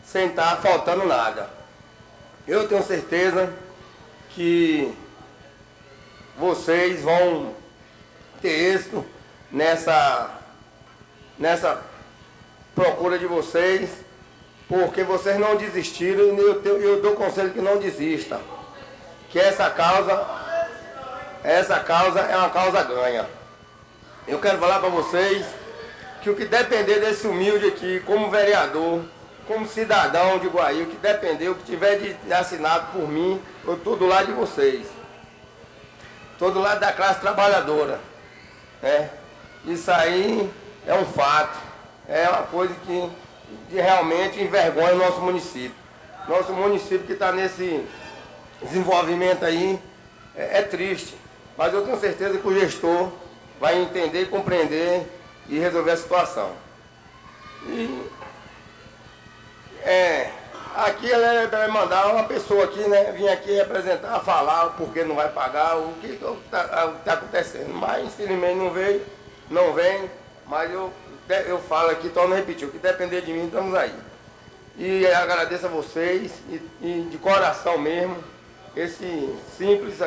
G: sem estar faltando nada. Eu tenho certeza que vocês vão ter êxito nessa procura de vocês, porque vocês não desistiram, e eu dou conselho que não desista, que essa causa é uma causa ganha. Eu quero falar para vocês que o que depender desse humilde aqui, como vereador, como cidadão de Guaí, o que depender, o que tiver de assinado por mim, eu estou do lado de vocês. Estou do lado da classe trabalhadora. Isso aí é um fato. É uma coisa que realmente envergonha o nosso município. Nosso município que está nesse desenvolvimento aí é triste. Mas eu tenho certeza que o gestor vai entender, compreender e resolver a situação. Aqui ele vai mandar uma pessoa aqui, né? Vir aqui representar, falar o porquê não vai pagar, o que está acontecendo. Mas infelizmente não vem, mas eu falo aqui, torno a repetir, o que depender de mim, estamos aí. E agradeço a vocês, e de coração mesmo, esse simples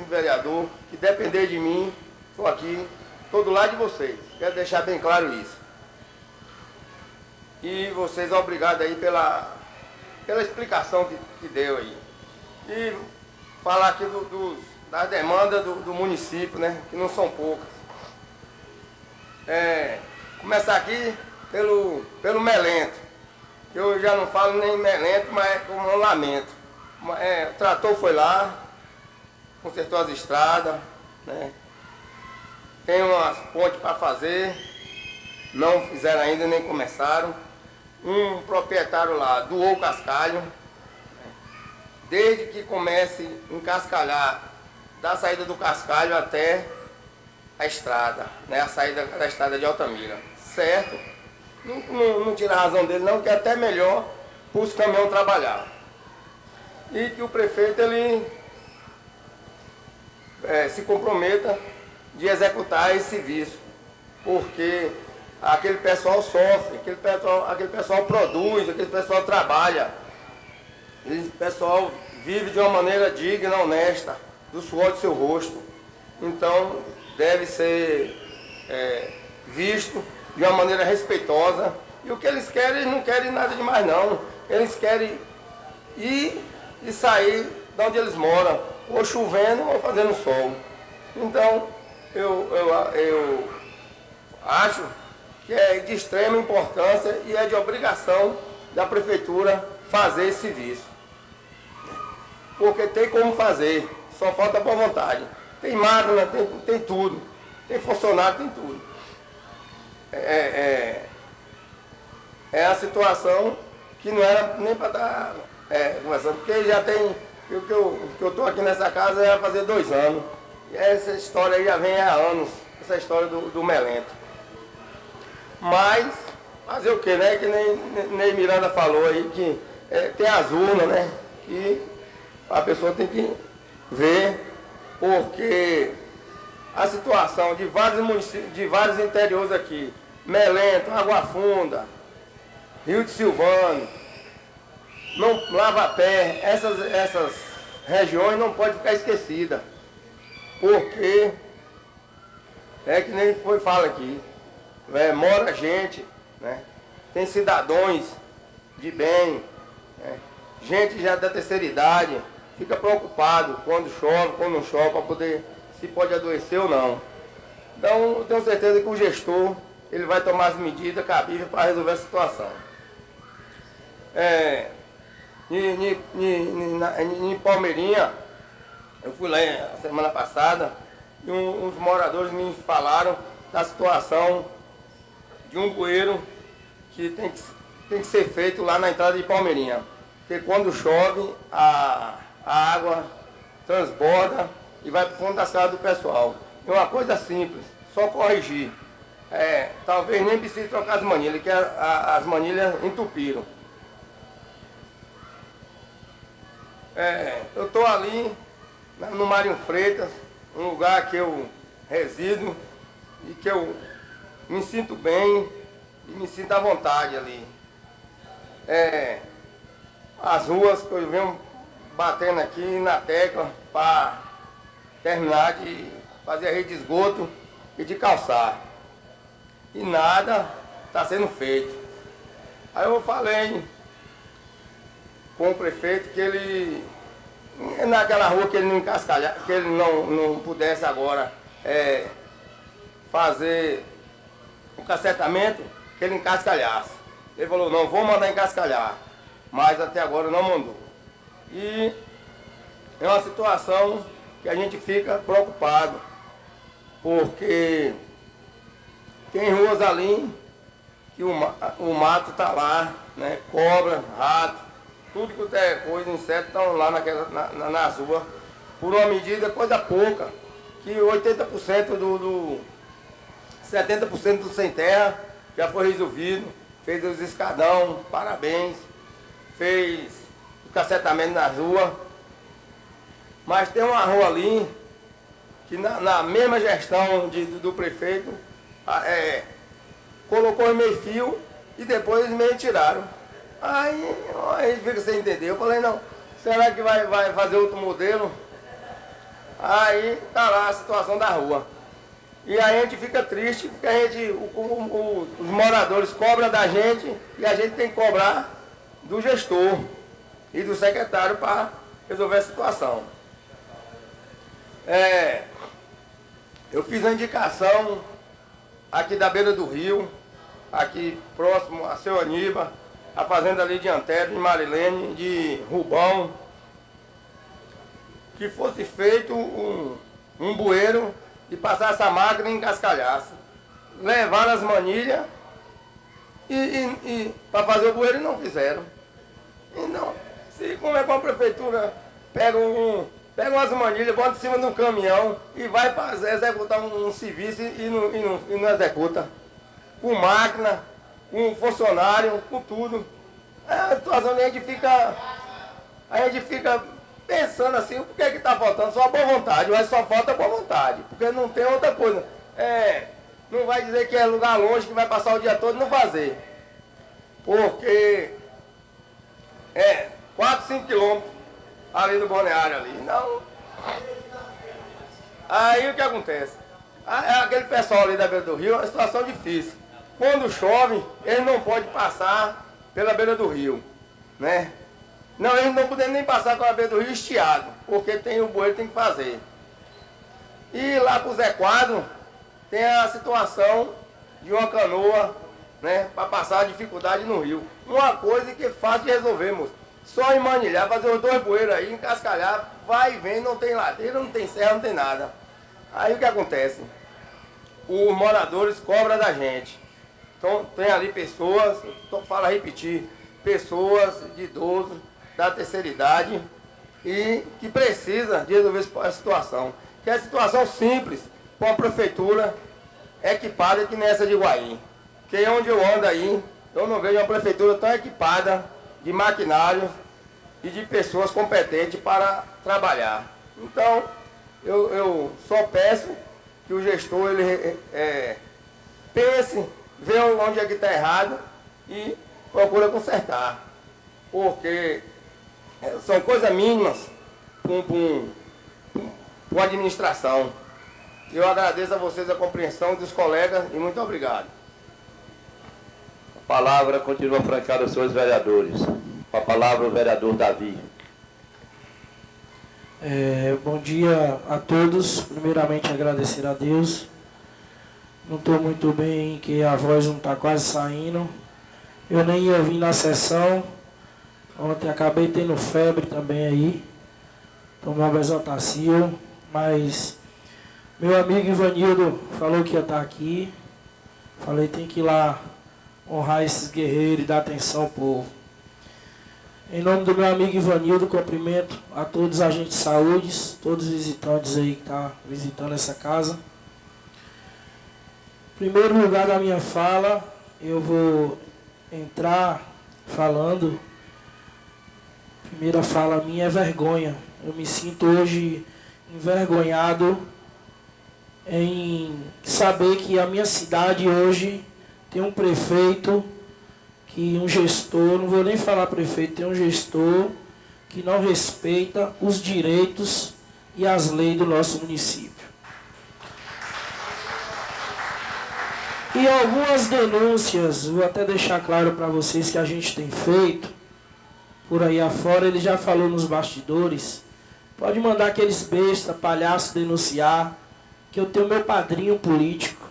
G: vereador, que depender de mim, estou aqui, estou do lado de vocês. Quero deixar bem claro isso. E vocês, obrigado aí pela explicação que deu aí. E falar aqui das demandas do município, né? Que não são poucas. Começar aqui pelo Melento. Eu já não falo nem Melento, mas como um lamento. O trator foi lá, consertou as estradas, né? Tem umas pontes para fazer, não fizeram ainda, nem começaram. Um proprietário lá doou o cascalho, desde que comece a encascalhar da saída do cascalho até a estrada, né, a saída da estrada de Altamira, certo? Não tira a razão dele não, que é até melhor para os caminhões trabalhar. E que o prefeito ele se comprometa de executar esse serviço, porque aquele pessoal sofre, aquele pessoal produz, aquele pessoal trabalha. Aquele pessoal vive de uma maneira digna, honesta, do suor do seu rosto. Então, deve ser visto de uma maneira respeitosa. E o que eles querem, eles não querem nada demais não. Eles querem ir e sair de onde eles moram, ou chovendo ou fazendo sol. Então, eu acho que é de extrema importância e é de obrigação da prefeitura fazer esse serviço. Porque tem como fazer, só falta boa vontade. Tem máquina, tem tudo, tem funcionário, tem tudo. É a situação que não era nem para estar conversando, porque já tem, que eu estou aqui nessa casa já vai fazer 2 anos. E essa história aí já vem há anos, essa história do Melento. Mas, fazer o que, né? Que nem Miranda falou aí, que tem as urnas, né? Que a pessoa tem que ver, porque a situação de vários municípios, de vários interiores aqui, Melento, Água Funda, Rio de Silvano, Lava-Pé, essas regiões não podem ficar esquecidas, porque que nem fala aqui. Mora gente, né? Tem cidadãos de bem, né? Gente já da terceira idade, fica preocupado quando chove, quando não chove, para poder, se pode adoecer ou não. Então, eu tenho certeza que o gestor, ele vai tomar as medidas cabíveis para resolver a situação. Em Palmeirinha, eu fui lá semana passada, e uns moradores me falaram da situação de um bueiro que tem que ser feito lá na entrada de Palmeirinha. Porque quando chove, a água transborda e vai para o fundo das casas do pessoal. É uma coisa simples, só corrigir. Talvez nem precise trocar as manilhas, que as manilhas entupiram. Eu estou ali no Mário Freitas, um lugar que eu resido e que eu me sinto bem e me sinto à vontade ali. As ruas que eu venho batendo aqui na tecla para terminar de fazer a rede de esgoto e de calçar. E nada está sendo feito. Aí eu falei com o prefeito que ele, naquela rua que ele não encascalha, que ele não pudesse agora fazer o cacetamento, que ele encascalhasse. Ele falou, não, vou mandar encascalhar, mas até agora não mandou. E é uma situação que a gente fica preocupado, porque tem ruas ali que o mato está lá, né? Cobra, rato, tudo que é coisa, insetos estão lá nas ruas, por uma medida coisa pouca, que 70% do sem terra já foi resolvido, fez os escadão, parabéns, fez o cacetamento na rua, mas tem uma rua ali que na mesma gestão do prefeito colocou em meio fio e depois eles meio tiraram. Aí a gente fica sem entender. Eu falei, não, será que vai fazer outro modelo? Aí tá lá a situação da rua. E aí a gente fica triste porque os moradores cobram da gente e a gente tem que cobrar do gestor e do secretário para resolver a situação. Eu fiz a indicação aqui da beira do rio, aqui próximo a Seu Aníbal, a fazenda ali de Antero, de Marilene, de Rubão, que fosse feito um bueiro e passasse a máquina e encascalhasse. Levaram as manilhas e para fazer o bueiro e não fizeram. E não, como é que a prefeitura pega umas manilhas, bota em cima de um caminhão e vai executar um serviço e não executa. Com máquina, com funcionário, com tudo. A situação a gente fica pensando assim, por que está faltando? Só boa vontade, mas só falta boa vontade, porque não tem outra coisa. Não vai dizer que é lugar longe, que vai passar o dia todo e não fazer. Porque 4, 5 quilômetros ali no balneário ali. Não. Aí o que acontece? Aquele pessoal ali da beira do rio é uma situação difícil. Quando chove, ele não pode passar pela beira do rio, né? Não, eles não podem nem passar pela beira do rio estiado, porque tem o bueiro que tem que fazer. E lá pro Zé Quadro, tem a situação de uma canoa, né, para passar a dificuldade no rio. Uma coisa que é fácil de resolver, moço. Só emanilhar, fazer os 2 bueiros aí, encascalhar, vai e vem, não tem ladeira, não tem serra, não tem nada. Aí o que acontece? Os moradores cobram da gente. Então tem ali pessoas, fala repetir, pessoas de idosos, da terceira idade, e que precisa de resolver a situação. Que é a situação simples, com a prefeitura equipada que nessa de Iguaí. Que onde eu ando aí, eu não vejo uma prefeitura tão equipada de maquinário e de pessoas competentes para trabalhar. Então, eu só peço que o gestor ele, pense, vê onde é que está errado e procura consertar. Porque são coisas mínimas para a administração. Eu agradeço a vocês a compreensão dos colegas e muito obrigado.
A: A palavra continua francada aos senhores vereadores. Com a palavra o vereador Davi.
H: Bom dia a todos. Primeiramente agradecer a Deus. Não estou muito bem, que a voz não está quase saindo. Eu nem ia vir na sessão. Ontem acabei tendo febre também aí. Tomava Exaltacil, mas Meu amigo Ivanildo falou que ia estar aqui. Falei, tem que ir lá honrar esses guerreiros e dar atenção ao povo. Em nome do meu amigo Ivanildo, cumprimento a todos os agentes de saúde, todos os visitantes aí que estão visitando essa casa. Em primeiro lugar da minha fala, eu vou entrar falando. A primeira fala minha é vergonha. Eu me sinto hoje envergonhado em saber que a minha cidade hoje tem um prefeito, um gestor, não vou nem falar prefeito, tem um gestor que não respeita os direitos e as leis do nosso município. E algumas denúncias, vou até deixar claro para vocês que a gente tem feito, por aí afora, ele já falou nos bastidores, pode mandar aqueles bestas, palhaços denunciar, que eu tenho meu padrinho político.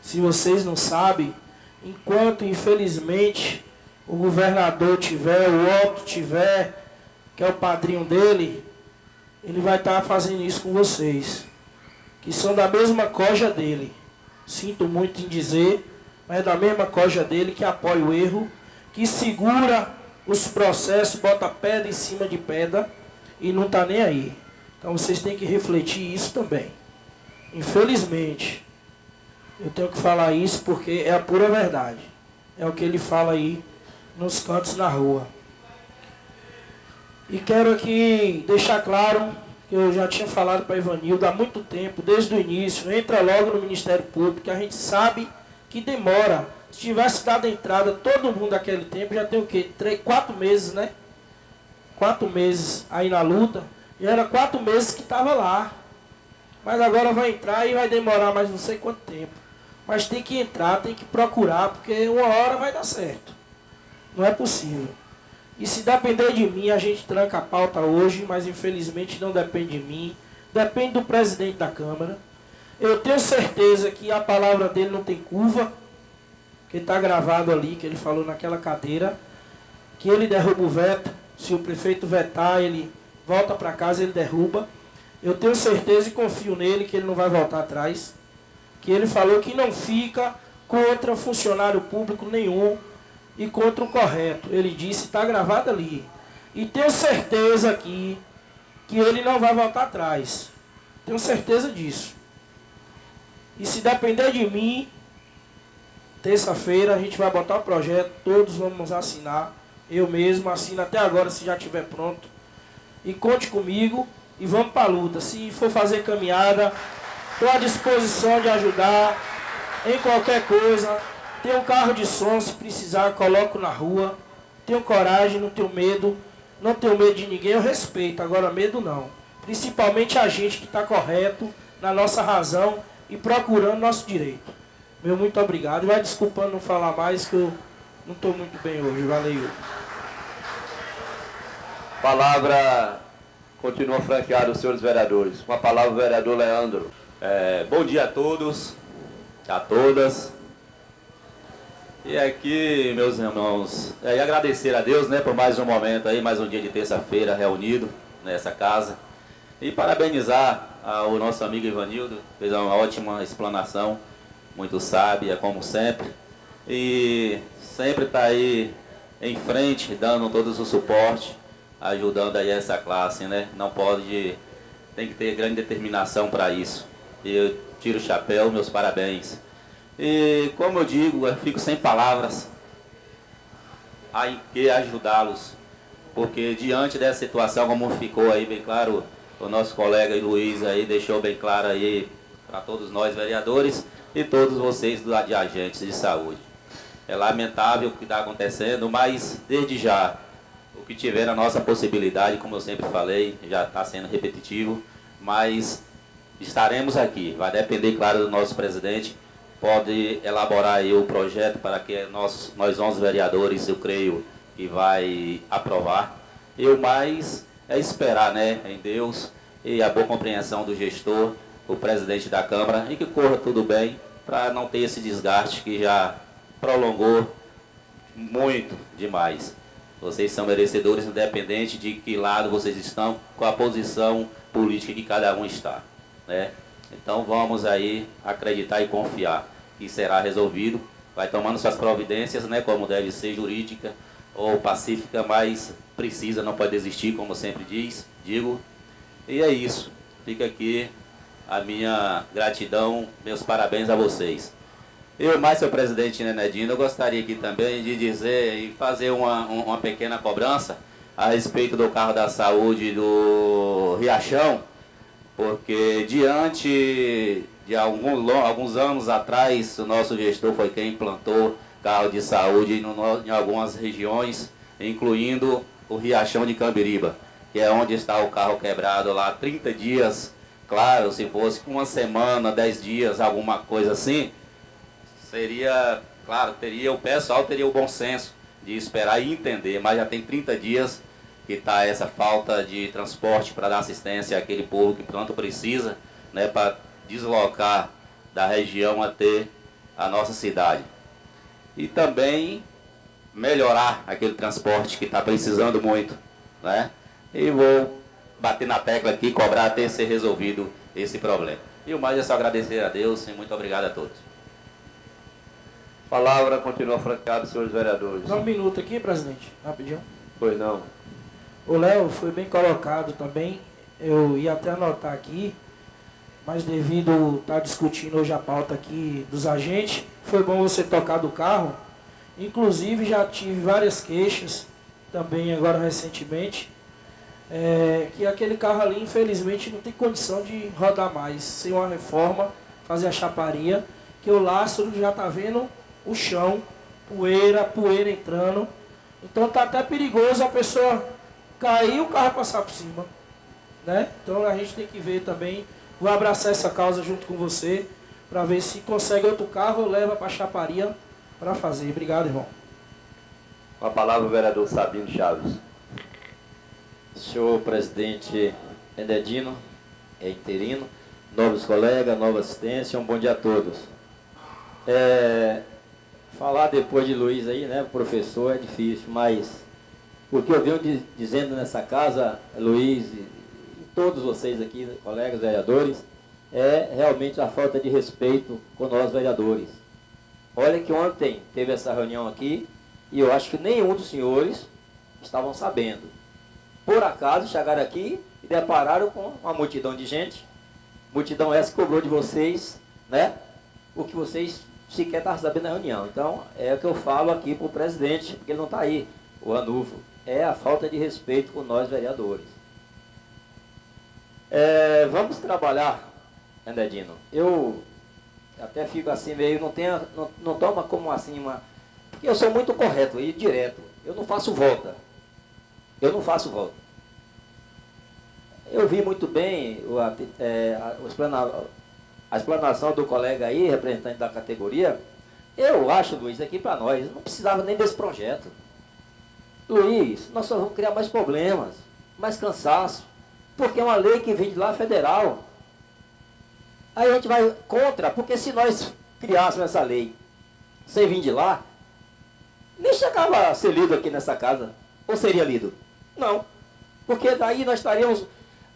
H: Se vocês não sabem, enquanto infelizmente o governador tiver, o Otto tiver, que é o padrinho dele, ele vai estar fazendo isso com vocês, que são da mesma coja dele. Sinto muito em dizer, mas é da mesma coja dele, que apoia o erro, que segura os processos, bota pedra em cima de pedra e não está nem aí. Então vocês têm que refletir isso também. Infelizmente, eu tenho que falar isso porque é a pura verdade. É o que ele fala aí nos cantos na rua. E quero aqui deixar claro que eu já tinha falado para Ivanildo há muito tempo, desde o início, entra logo no Ministério Público, que a gente sabe que demora. Se tivesse dado entrada todo mundo naquele tempo, já tem o quê? 4 meses, né? 4 meses aí na luta, já era 4 meses que estava lá. Mas agora vai entrar e vai demorar mais não sei quanto tempo. Mas tem que entrar, tem que procurar, porque uma hora vai dar certo. Não é possível. E se depender de mim, a gente tranca a pauta hoje, mas infelizmente não depende de mim. Depende do presidente da Câmara. Eu tenho certeza que a palavra dele não tem curva, que está gravado ali, que ele falou naquela cadeira, que ele derruba o veto. Se o prefeito vetar, ele volta para casa, ele derruba. Eu tenho certeza e confio nele que ele não vai voltar atrás. Que ele falou que não fica contra funcionário público nenhum e contra o correto. Ele disse, está gravado ali. E tenho certeza aqui que ele não vai voltar atrás. Tenho certeza disso. E se depender de mim, terça-feira a gente vai botar o projeto, todos vamos assinar. Eu mesmo assino até agora, se já estiver pronto. E conte comigo e vamos para a luta. Se for fazer caminhada, estou à disposição de ajudar em qualquer coisa. Tenho um carro de som, se precisar, coloco na rua. Tenho coragem, não tenho medo. Não tenho medo de ninguém, eu respeito. Agora, medo não. Principalmente a gente que está correto, na nossa razão e procurando nosso direito. Meu muito obrigado. Vai desculpando não falar mais, que eu não estou muito bem hoje. Valeu.
A: Palavra continua franqueada aos senhores vereadores. Com a palavra, o vereador Leandro.
I: Bom dia a todos, a todas. E aqui, meus irmãos, agradecer a Deus, né, por mais um momento aí, mais um dia de terça-feira reunido nessa casa. E parabenizar o nosso amigo Ivanildo, fez uma ótima explanação, muito sábia, como sempre. E sempre está aí em frente, dando todo o suporte, ajudando aí essa classe, né? Não pode, tem que ter grande determinação para isso. E eu tiro o chapéu, meus parabéns. E como eu digo, eu fico sem palavras em que ajudá-los, porque diante dessa situação, como ficou aí bem claro, o nosso colega Luiz aí deixou bem claro aí para todos nós vereadores e todos vocês de agentes de saúde. É lamentável o que está acontecendo, mas desde já, o que tiver na nossa possibilidade, como eu sempre falei, já está sendo repetitivo, mas estaremos aqui. Vai depender, claro, do nosso presidente. Pode elaborar aí o projeto para que nós 11 vereadores, eu creio, que vai aprovar. E o mais é esperar, né, em Deus e a boa compreensão do gestor, o presidente da Câmara, e que corra tudo bem para não ter esse desgaste que já prolongou muito demais. Vocês são merecedores, independente de que lado vocês estão, com a posição política que cada um está. né? Então vamos aí acreditar e confiar que será resolvido. Vai tomando suas providências, né, como deve ser, jurídica ou pacífica, mas precisa, não pode desistir, como sempre digo. E é isso. Fica aqui a minha gratidão, meus parabéns a vocês. Eu, mais seu presidente Nenedino, eu gostaria aqui também de dizer e fazer uma pequena cobrança a respeito do carro da saúde do Riachão, porque diante de alguns anos atrás, o nosso gestor foi quem implantou carro de saúde em algumas regiões, incluindo o Riachão de Cambiriba, que é onde está o carro quebrado lá 30 dias. Claro, se fosse uma semana, 10 dias, alguma coisa assim, seria, claro, o pessoal teria o bom senso de esperar e entender, mas já tem 30 dias que está essa falta de transporte para dar assistência àquele povo que tanto precisa, né, para deslocar da região até a nossa cidade. E também melhorar aquele transporte que está precisando muito, né? E vou bater na tecla aqui, cobrar até ser resolvido esse problema. E o mais é só agradecer a Deus e muito obrigado a todos.
A: Palavra continua franqueada, senhores vereadores.
H: Dá um minuto aqui, presidente, rapidinho.
A: Pois não.
H: O Léo foi bem colocado também, eu ia até anotar aqui, mas devido estar discutindo hoje a pauta aqui dos agentes, foi bom você tocar do carro. Inclusive já tive várias queixas, também agora recentemente, que aquele carro ali infelizmente não tem condição de rodar mais, sem uma reforma, fazer a chaparia, que o lastro já está vendo o chão, poeira entrando, então está até perigoso a pessoa cair e o carro passar por cima, né? Então a gente tem que ver também, vou abraçar essa causa junto com você, para ver se consegue outro carro ou leva para a chaparia para fazer. Obrigado, irmão.
A: Com a palavra o vereador Sabino Chaves.
J: Senhor presidente Nenedino, interino, novos colegas, nova assistência, um bom dia a todos. Falar depois de Luiz aí, né, professor, é difícil, mas o que eu venho dizendo nessa casa, Luiz e todos vocês aqui, colegas vereadores, é realmente a falta de respeito com nós vereadores. Olha que ontem teve essa reunião aqui e eu acho que nenhum dos senhores estavam sabendo. Por acaso chegaram aqui e depararam com uma multidão de gente, multidão essa que cobrou de vocês, né, o que vocês sequer estavam sabendo na reunião. Então, é o que eu falo aqui para o presidente, porque ele não está aí, o Anufo, é a falta de respeito com nós vereadores. Vamos trabalhar, Nenedino. Eu até fico assim meio, não toma como assim porque eu sou muito correto e direto. Eu não faço volta. Eu vi muito bem a explanação do colega aí, representante da categoria. Eu acho, Luiz, aqui para nós, não precisava nem desse projeto. Luiz, nós só vamos criar mais problemas, mais cansaço, porque é uma lei que vem de lá federal. Aí a gente vai contra, porque se nós criássemos essa lei sem vir de lá, nem chegava a ser lido aqui nessa casa. Ou seria lido? Não. Porque daí nós estaríamos...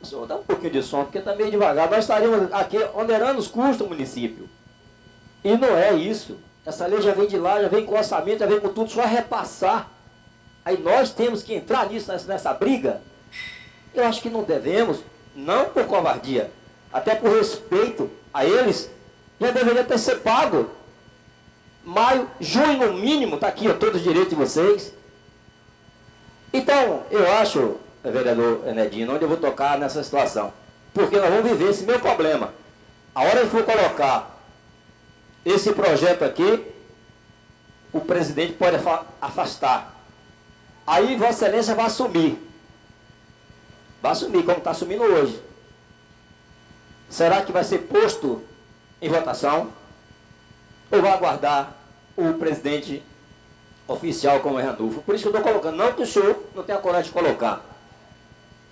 J: Senhor, dá um pouquinho de som, porque está meio devagar. Nós estaríamos aqui onerando os custos do município. E não é isso. Essa lei já vem de lá, já vem com orçamento, já vem com tudo, só repassar. Aí nós temos que entrar nisso, nessa briga. Eu acho que não devemos, não por covardia, até por respeito a eles, já deveria ter sido pago. Maio, junho no mínimo, está aqui, todos os direitos de vocês. Então, eu acho, vereador Nenedino, onde eu vou tocar nessa situação, porque nós vamos viver esse meu problema. A hora que for colocar esse projeto aqui, o presidente pode afastar. Aí Vossa Excelência vai assumir. Vai assumir, como está assumindo hoje. Será que vai ser posto em votação? Ou vai aguardar o presidente oficial como é Ranulfo? Por isso que eu estou colocando. Não que o senhor não tenha coragem de colocar.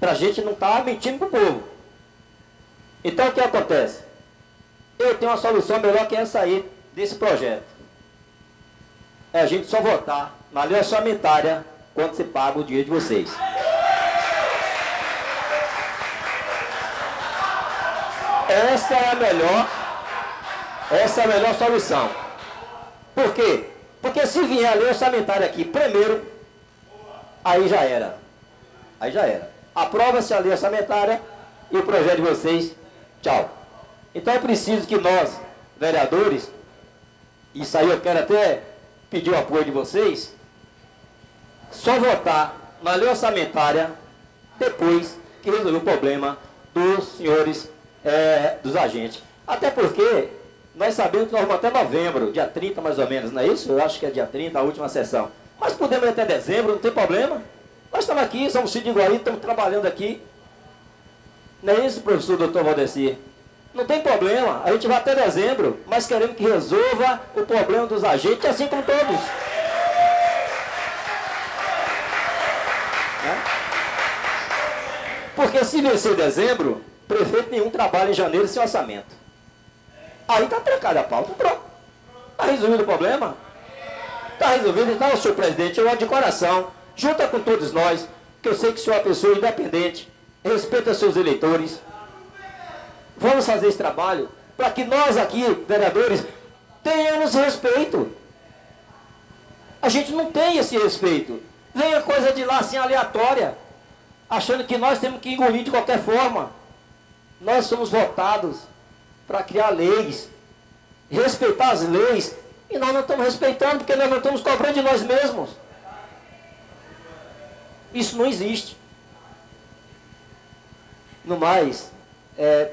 J: Para a gente não estar mentindo para o povo. Então o que acontece? Eu tenho uma solução melhor que essa aí, desse projeto. É a gente só votar na lei orçamentária quando se paga o dinheiro de vocês. Essa é a melhor solução. Por quê? Porque se vier a lei orçamentária aqui primeiro, aí já era. Aí já era. Aprova-se a lei orçamentária e o projeto de vocês, tchau. Então é preciso que nós, vereadores, isso aí eu quero até pedir o apoio de vocês, só votar na lei orçamentária depois que resolver o problema dos senhores, dos agentes. Até porque nós sabemos que nós vamos até novembro, dia 30 mais ou menos, não é isso? Eu acho que é dia 30, a última sessão. Mas podemos ir até dezembro, não tem problema. Nós estamos aqui, somos Cid Iguaí, estamos trabalhando aqui. Não é isso, professor doutor Valdeci? Não tem problema, a gente vai até dezembro, mas queremos que resolva o problema dos agentes, assim como todos. Porque se vencer dezembro, prefeito nenhum trabalha em janeiro sem orçamento. Aí está trancada a pauta, pronto. Está resolvido o problema? Está resolvido. Então, senhor presidente, eu de coração, junta com todos nós, que eu sei que o senhor é uma pessoa independente, respeita seus eleitores. Vamos fazer esse trabalho para que nós aqui, vereadores, tenhamos respeito. A gente não tem esse respeito. Vem a coisa de lá assim aleatória, achando que nós temos que engolir de qualquer forma. Nós somos votados para criar leis, respeitar as leis, e nós não estamos respeitando porque nós não estamos cobrando de nós mesmos. Isso não existe. No mais,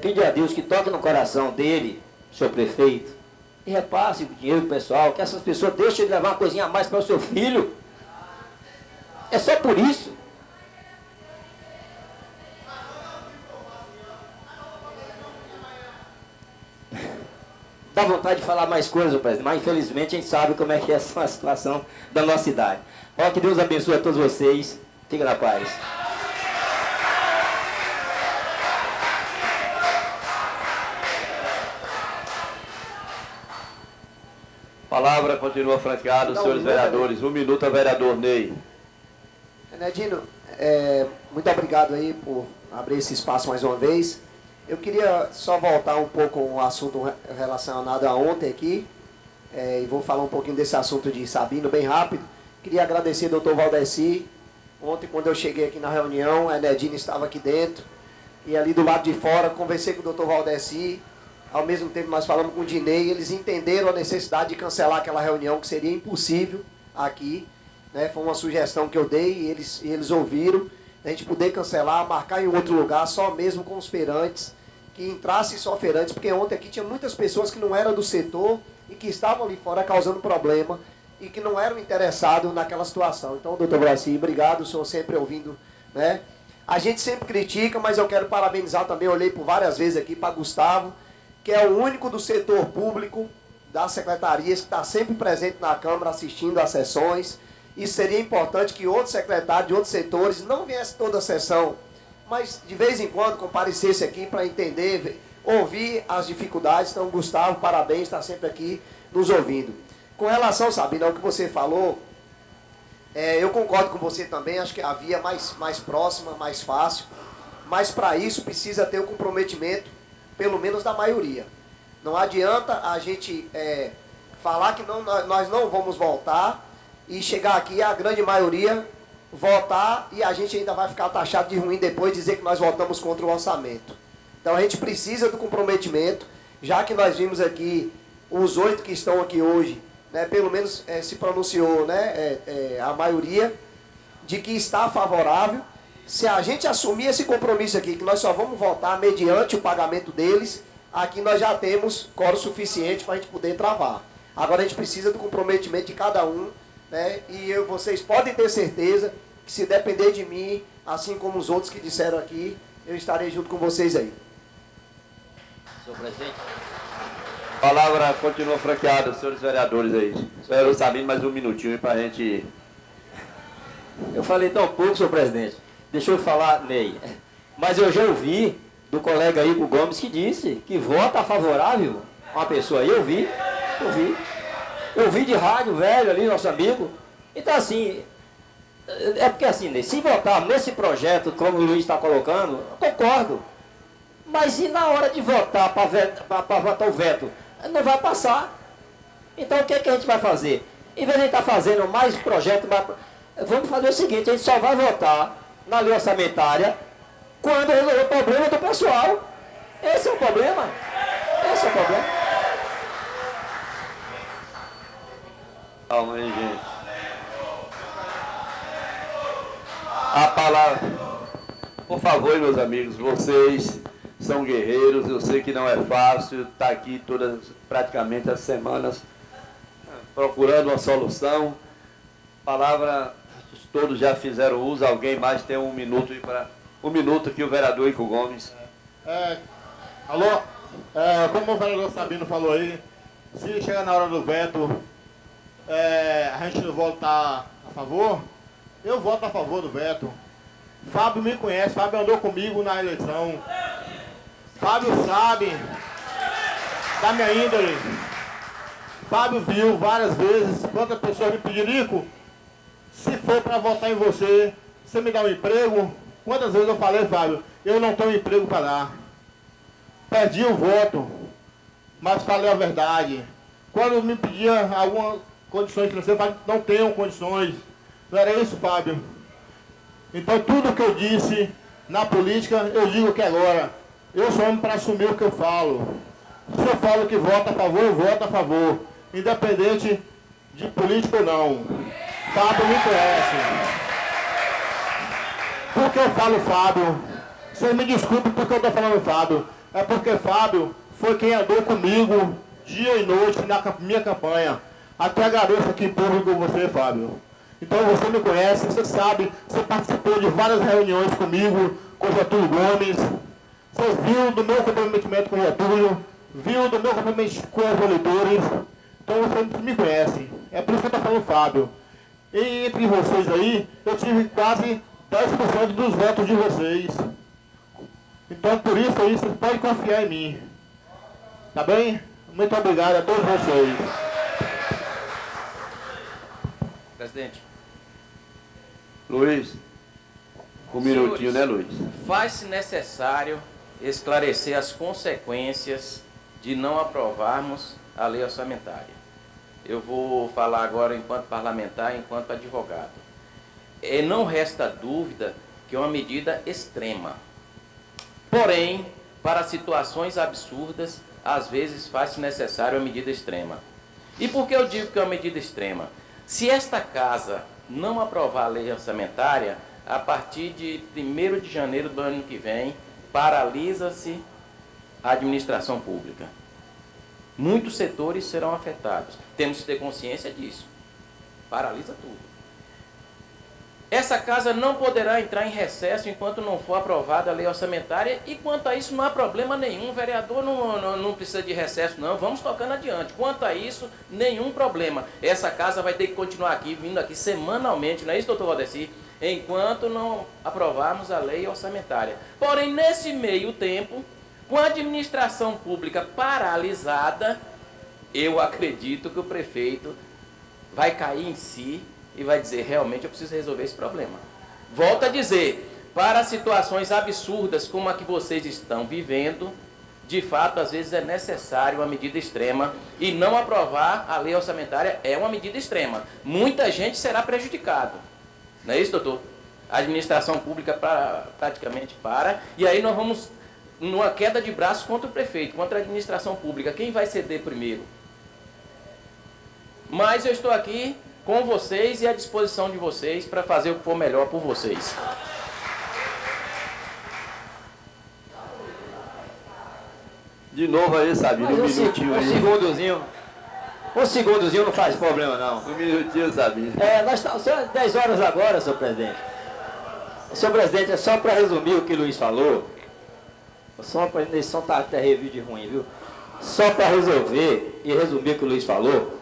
J: pedir a Deus que toque no coração dele, senhor prefeito, e repasse o dinheiro do pessoal, que essas pessoas deixem de levar uma coisinha a mais para o seu filho. É só por isso. Dá vontade de falar mais coisas, presidente, mas infelizmente a gente sabe como é que é a situação da nossa cidade. Ó, que Deus abençoe a todos vocês. Fica na paz.
A: Palavra continua franqueada, senhores vereadores. 1 minuto ao vereador Ney.
D: Nedino, muito obrigado aí por abrir esse espaço mais uma vez. Eu queria só voltar um pouco ao assunto relacionado a ontem aqui, e vou falar um pouquinho desse assunto de Sabino bem rápido. Queria agradecer ao doutor Valdeci. Ontem, quando eu cheguei aqui na reunião, a Nedino estava aqui dentro, e ali do lado de fora, conversei com o doutor Valdeci. Ao mesmo tempo, nós falamos com o Dinei, eles entenderam a necessidade de cancelar aquela reunião, que seria impossível aqui, né? Foi uma sugestão que eu dei e eles ouviram, a gente poder cancelar, marcar em outro lugar, só mesmo com os feirantes, que entrassem só feirantes, porque ontem aqui tinha muitas pessoas que não eram do setor e que estavam ali fora causando problema e que não eram interessados naquela situação. Então, doutor Valdeci, obrigado, o senhor sempre ouvindo, né? A gente sempre critica, mas eu quero parabenizar também, eu olhei por várias vezes aqui para Gustavo, que é o único do setor público, das secretarias, que está sempre presente na Câmara, assistindo às sessões. E seria importante que outros secretários de outros setores não viessem toda a sessão, mas de vez em quando comparecesse aqui para entender, ouvir as dificuldades. Então, Gustavo, parabéns, está sempre aqui nos ouvindo. Com relação, Sabino, ao que você falou, eu concordo com você também, acho que a via mais próxima, mais fácil, mas para isso precisa ter o comprometimento pelo menos da maioria. Não adianta a gente falar que nós não vamos voltar e chegar aqui a grande maioria votar e a gente ainda vai ficar taxado de ruim depois dizer que nós votamos contra o orçamento. Então a gente precisa do comprometimento, já que nós vimos aqui os 8 que estão aqui hoje, né, pelo menos se pronunciou, né, a maioria de que está favorável. Se a gente assumir esse compromisso aqui, que nós só vamos votar mediante o pagamento deles, aqui nós já temos quórum suficiente para a gente poder travar. Agora a gente precisa do comprometimento de cada um, né? E vocês podem ter certeza que se depender de mim, assim como os outros que disseram aqui, eu estarei junto com vocês aí.
J: Senhor presidente.
A: Palavra continua franqueada, senhores vereadores aí. Senhor Sabino, mais um minutinho para a gente...
J: Eu falei tão pouco, senhor presidente. Deixa eu falar, Ney. Mas eu já ouvi do colega Igor Gomes que disse que vota favorável a uma pessoa aí. Eu vi de rádio, velho ali, nosso amigo. Então, assim, porque assim, Ney, se votar nesse projeto, como o Luiz está colocando, eu concordo. Mas e na hora de votar, para votar o veto? Não vai passar. Então o que, é que a gente vai fazer? Em vez de a gente estar fazendo mais projetos, vamos fazer o seguinte, a gente só vai votar na lei orçamentária quando resolver o problema do pessoal. Esse é o problema. Esse é o problema.
A: Calma aí, gente. A palavra... Por favor, meus amigos, vocês são guerreiros, eu sei que não é fácil estar aqui praticamente as semanas procurando uma solução. Palavra, todos já fizeram uso, alguém mais tem um minuto para um minuto que o vereador Ico Gomes.
B: Alô? Como o vereador Sabino falou aí, se chegar na hora do veto, a gente votar a favor, eu voto a favor do veto. Fábio me conhece, Fábio andou comigo na eleição. Fábio sabe da minha índole. Fábio viu várias vezes quantas pessoas me pediram, Ico, se for para votar em você, você me dá um emprego? Quantas vezes eu falei, Fábio, eu não tenho emprego para dar. Perdi o voto, mas falei a verdade. Quando me pedia algumas condições financeiras, eu falei, não tenho condições. Não era isso, Fábio? Então tudo que eu disse na política, eu digo que agora. Eu sou homem para assumir o que eu falo. Se eu falo que voto a favor, eu voto a favor. Independente de político ou não. Fábio me conhece. Por que eu falo Fábio? Vocês me desculpem porque eu estou falando Fábio. É porque Fábio foi quem andou comigo dia e noite na minha campanha. Até agradeço aqui em público você, Fábio. Então você me conhece, você sabe, você participou de várias reuniões comigo, com Getúlio Gomes. Você viu do meu comprometimento com o Getúlio, viu do meu comprometimento com os eleitores. Então você me conhece. É por isso que eu estou falando Fábio. E entre vocês aí, eu tive quase 10% dos votos de vocês. Então por isso aí, vocês podem confiar em mim. Tá bem? Muito obrigado a todos vocês.
C: Presidente.
A: Luiz, um minutinho, né, Luiz?
C: Faz-se necessário esclarecer as consequências de não aprovarmos a lei orçamentária. Eu vou falar agora enquanto parlamentar, enquanto advogado. Não resta dúvida que é uma medida extrema. Porém, para situações absurdas, às vezes faz-se necessário uma medida extrema. E por que eu digo que é uma medida extrema? Se esta casa não aprovar a lei orçamentária, a partir de 1º de janeiro do ano que vem, paralisa-se a administração pública. Muitos setores serão afetados. Temos que ter consciência disso. Paralisa tudo. Essa casa não poderá entrar em recesso enquanto não for aprovada a lei orçamentária, e quanto a isso não há problema nenhum, o vereador não precisa de recesso não, vamos tocando adiante. Quanto a isso, nenhum problema. Essa casa vai ter que continuar aqui, vindo aqui semanalmente, não é isso, doutor Valdeci? Enquanto não aprovarmos a lei orçamentária. Porém, nesse meio tempo, com a administração pública paralisada, eu acredito que o prefeito vai cair em si e vai dizer, realmente eu preciso resolver esse problema. Volto a dizer, para situações absurdas como a que vocês estão vivendo, de fato, às vezes é necessário uma medida extrema, e não aprovar a lei orçamentária é uma medida extrema. Muita gente será prejudicada. Não é isso, doutor? A administração pública praticamente para, e aí nós vamos numa queda de braços contra o prefeito, contra a administração pública. Quem vai ceder primeiro? Mas eu estou aqui com vocês e à disposição de vocês para fazer o que for melhor por vocês.
A: De novo aí, Sabino, um minutinho aí.
J: Um segundozinho não faz problema, não.
A: Um minutinho, Sabino.
J: Nós estamos 10 horas agora, senhor presidente. Senhor presidente, é só para resumir o que o Luiz falou. Só para esse som tá até review de ruim, viu? Só para resolver e resumir o que o Luiz falou.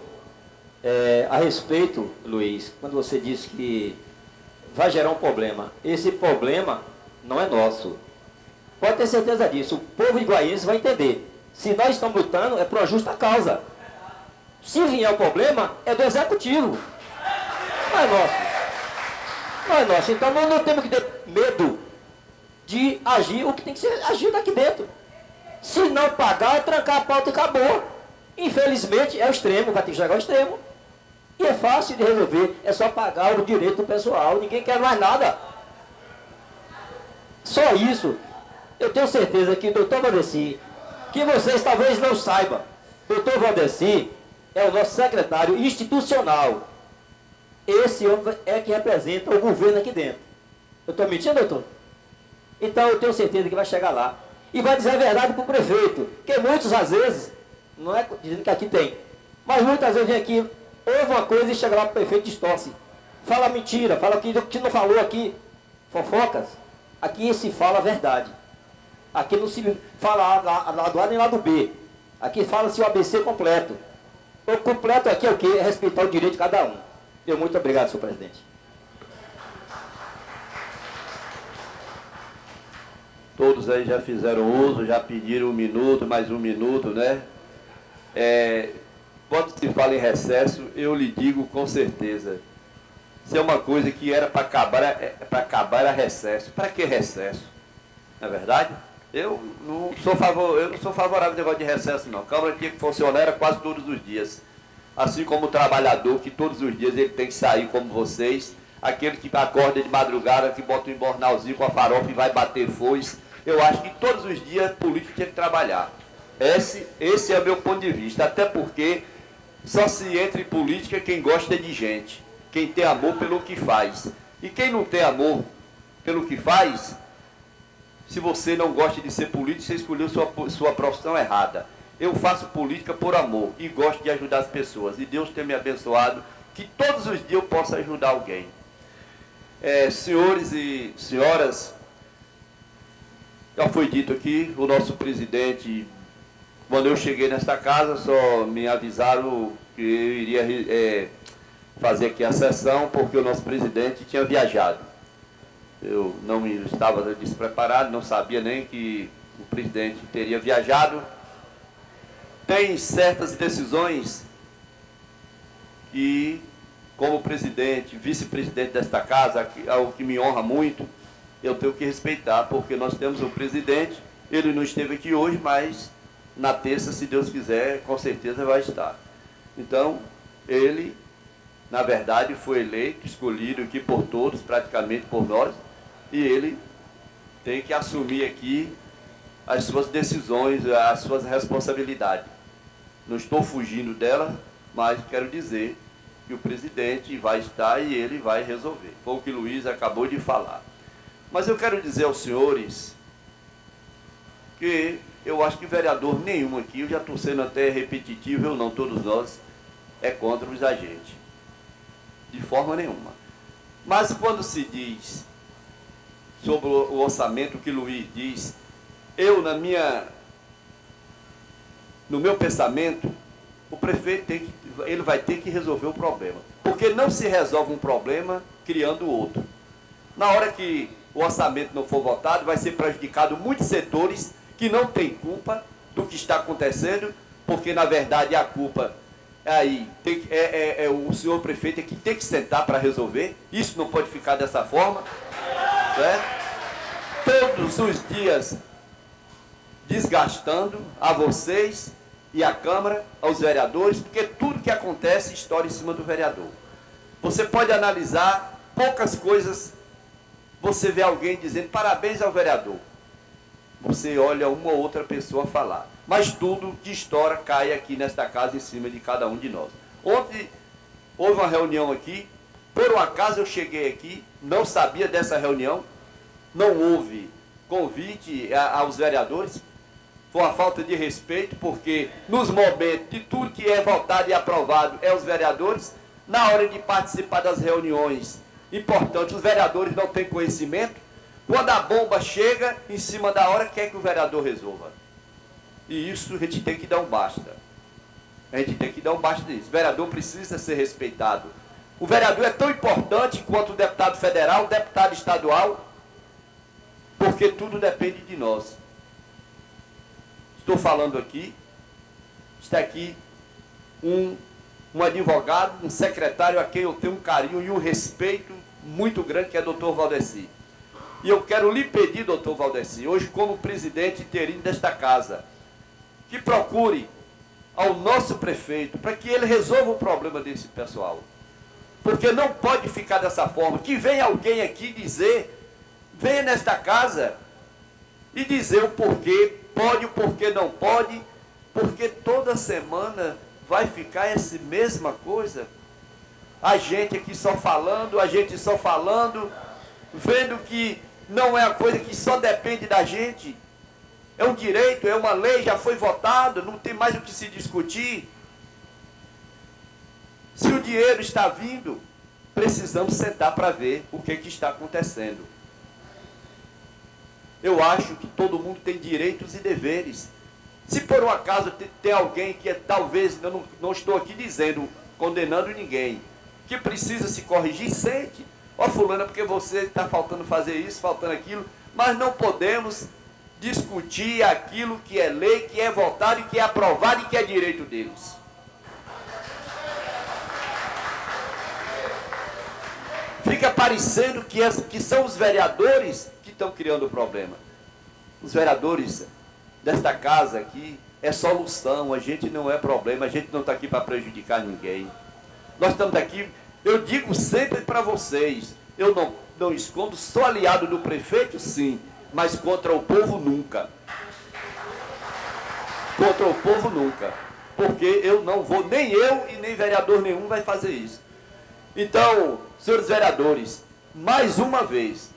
J: A respeito, Luiz, quando você disse que vai gerar um problema, esse problema não é nosso. Pode ter certeza disso. O povo iguaiense vai entender. Se nós estamos lutando, é por uma justa causa. Se vier o problema, é do executivo. Não é nosso. Não é nosso. Então não temos que ter medo de agir o que tem que ser agido aqui dentro. Se não pagar, é trancar a pauta e acabou. Infelizmente, é o extremo, vai ter que jogar o extremo. E é fácil de resolver, é só pagar o direito do pessoal, ninguém quer mais nada. Só isso. Eu tenho certeza que o doutor Valdeci, que vocês talvez não saibam, o doutor Valdeci é o nosso secretário institucional. Esse homem é que representa o governo aqui dentro. Eu estou mentindo, doutor? Então eu tenho certeza que vai chegar lá. E vai dizer a verdade para o prefeito, que muitos, às vezes, não é dizendo que aqui tem, mas muitas vezes vem aqui, ouve uma coisa e chega lá para o prefeito e distorce. Fala mentira, fala que não falou aqui, fofocas. Aqui se fala a verdade. Aqui não se fala lado A nem lado B. Aqui fala-se o ABC completo. O completo aqui é o quê? É respeitar o direito de cada um. Eu muito obrigado, senhor presidente.
A: Todos aí já fizeram uso, já pediram 1 minuto, mais 1 minuto, né? Quando se fala em recesso, eu lhe digo com certeza. Se é uma coisa que era para acabar, era recesso. Para que recesso? Não é verdade? Eu não sou favorável ao negócio de recesso, não. A Câmara tinha que funcionar quase todos os dias. Assim como o trabalhador, que todos os dias ele tem que sair como vocês. Aquele que acorda de madrugada, que bota um embornalzinho com a farofa e vai bater foice. Eu acho que todos os dias político tinha que trabalhar. Esse é o meu ponto de vista. Até porque só se entra em política quem gosta de gente. Quem tem amor pelo que faz. E quem não tem amor pelo que faz, se você não gosta de ser político, você escolheu sua profissão errada. Eu faço política por amor e gosto de ajudar as pessoas. E Deus tem me abençoado que todos os dias eu possa ajudar alguém. Senhores e senhoras, já foi dito aqui, o nosso presidente, quando eu cheguei nesta casa, só me avisaram que eu iria fazer aqui a sessão, porque o nosso presidente tinha viajado. Eu não estava despreparado, não sabia nem que o presidente teria viajado. Tem certas decisões que, como presidente, vice-presidente desta casa, o que me honra muito, eu tenho que respeitar, porque nós temos um presidente, ele não esteve aqui hoje, mas na terça, se Deus quiser, com certeza vai estar. Então, ele, na verdade, foi eleito, escolhido aqui por todos, praticamente por nós, e ele tem que assumir aqui as suas decisões, as suas responsabilidades. Não estou fugindo dela, mas quero dizer que o presidente vai estar e ele vai resolver. Foi o que o Luiz acabou de falar. Mas eu quero dizer aos senhores que eu acho que vereador nenhum aqui, eu já estou sendo até repetitivo, eu não, todos nós, é contra os agentes. De forma nenhuma. Mas quando se diz sobre o orçamento que Luiz diz, eu no meu pensamento, o prefeito ele vai ter que resolver o problema. Porque não se resolve um problema criando outro. Na hora que o orçamento não for votado, vai ser prejudicado muitos setores que não têm culpa do que está acontecendo, porque na verdade a culpa o senhor prefeito é que tem que sentar para resolver. Isso não pode ficar dessa forma, né? Todos os dias desgastando a vocês e a Câmara, aos vereadores, porque tudo que acontece estoura em cima do vereador. Você pode analisar poucas coisas, você vê alguém dizendo parabéns ao vereador. Você olha uma ou outra pessoa falar. Mas tudo que estoura cai aqui nesta casa em cima de cada um de nós. Ontem houve uma reunião aqui, por um acaso eu cheguei aqui, não sabia dessa reunião, não houve convite aos vereadores, foi uma falta de respeito, porque nos momentos de tudo que é votado e aprovado é os vereadores, na hora de participar das reuniões importantes, os vereadores não têm conhecimento, quando a bomba chega, em cima da hora, quer que o vereador resolva. E isso a gente tem que dar um basta. A gente tem que dar um basta disso. O vereador precisa ser respeitado. O vereador é tão importante quanto o deputado federal, o deputado estadual, porque tudo depende de nós. Estou falando aqui, está aqui um advogado, um secretário a quem eu tenho um carinho e um respeito muito grande, que é o doutor Valdeci. E eu quero lhe pedir, doutor Valdeci, hoje como presidente interino desta casa, que procure ao nosso prefeito para que ele resolva o problema desse pessoal. Porque não pode ficar dessa forma. Que venha alguém aqui dizer, venha nesta casa e dizer o porquê pode, o porquê não pode, porque toda semana vai ficar essa mesma coisa. A gente aqui só falando, vendo que não é a coisa que só depende da gente. É um direito, é uma lei, já foi votado, não tem mais o que se discutir. Se o dinheiro está vindo, precisamos sentar para ver o que está acontecendo. Eu acho que todo mundo tem direitos e deveres. Se por um acaso tem alguém que talvez, eu não estou aqui dizendo, condenando ninguém, que precisa se corrigir, sente. Ó, fulana, porque você está faltando fazer isso, faltando aquilo, mas não podemos discutir aquilo que é lei, que é votado e que é aprovado e que é direito deles. Fica parecendo que são os vereadores que estão criando o problema. Os vereadores desta casa aqui é solução, a gente não é problema, a gente não está aqui para prejudicar ninguém. Nós estamos aqui, eu digo sempre para vocês, eu não escondo, sou aliado do prefeito sim, mas contra o povo nunca. Contra o povo nunca. Porque eu não vou, nem eu e nem vereador nenhum vai fazer isso. Então, senhores vereadores, mais uma vez,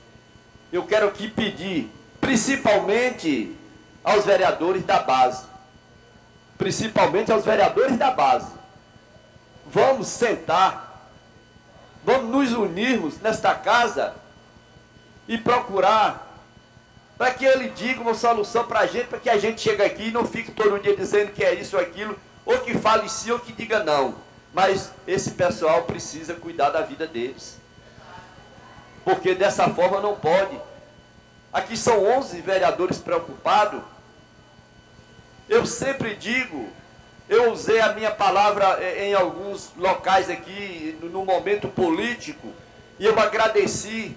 A: eu quero aqui pedir, principalmente aos vereadores da base, vamos sentar, vamos nos unirmos nesta casa e procurar para que ele diga uma solução para a gente, para que a gente chegue aqui e não fique todo dia dizendo que é isso ou aquilo, ou que fale sim ou que diga não. Mas esse pessoal precisa cuidar da vida deles. Porque dessa forma não pode. Aqui são 11 vereadores preocupados. Eu sempre digo, eu usei a minha palavra em alguns locais aqui, no momento político, e eu agradeci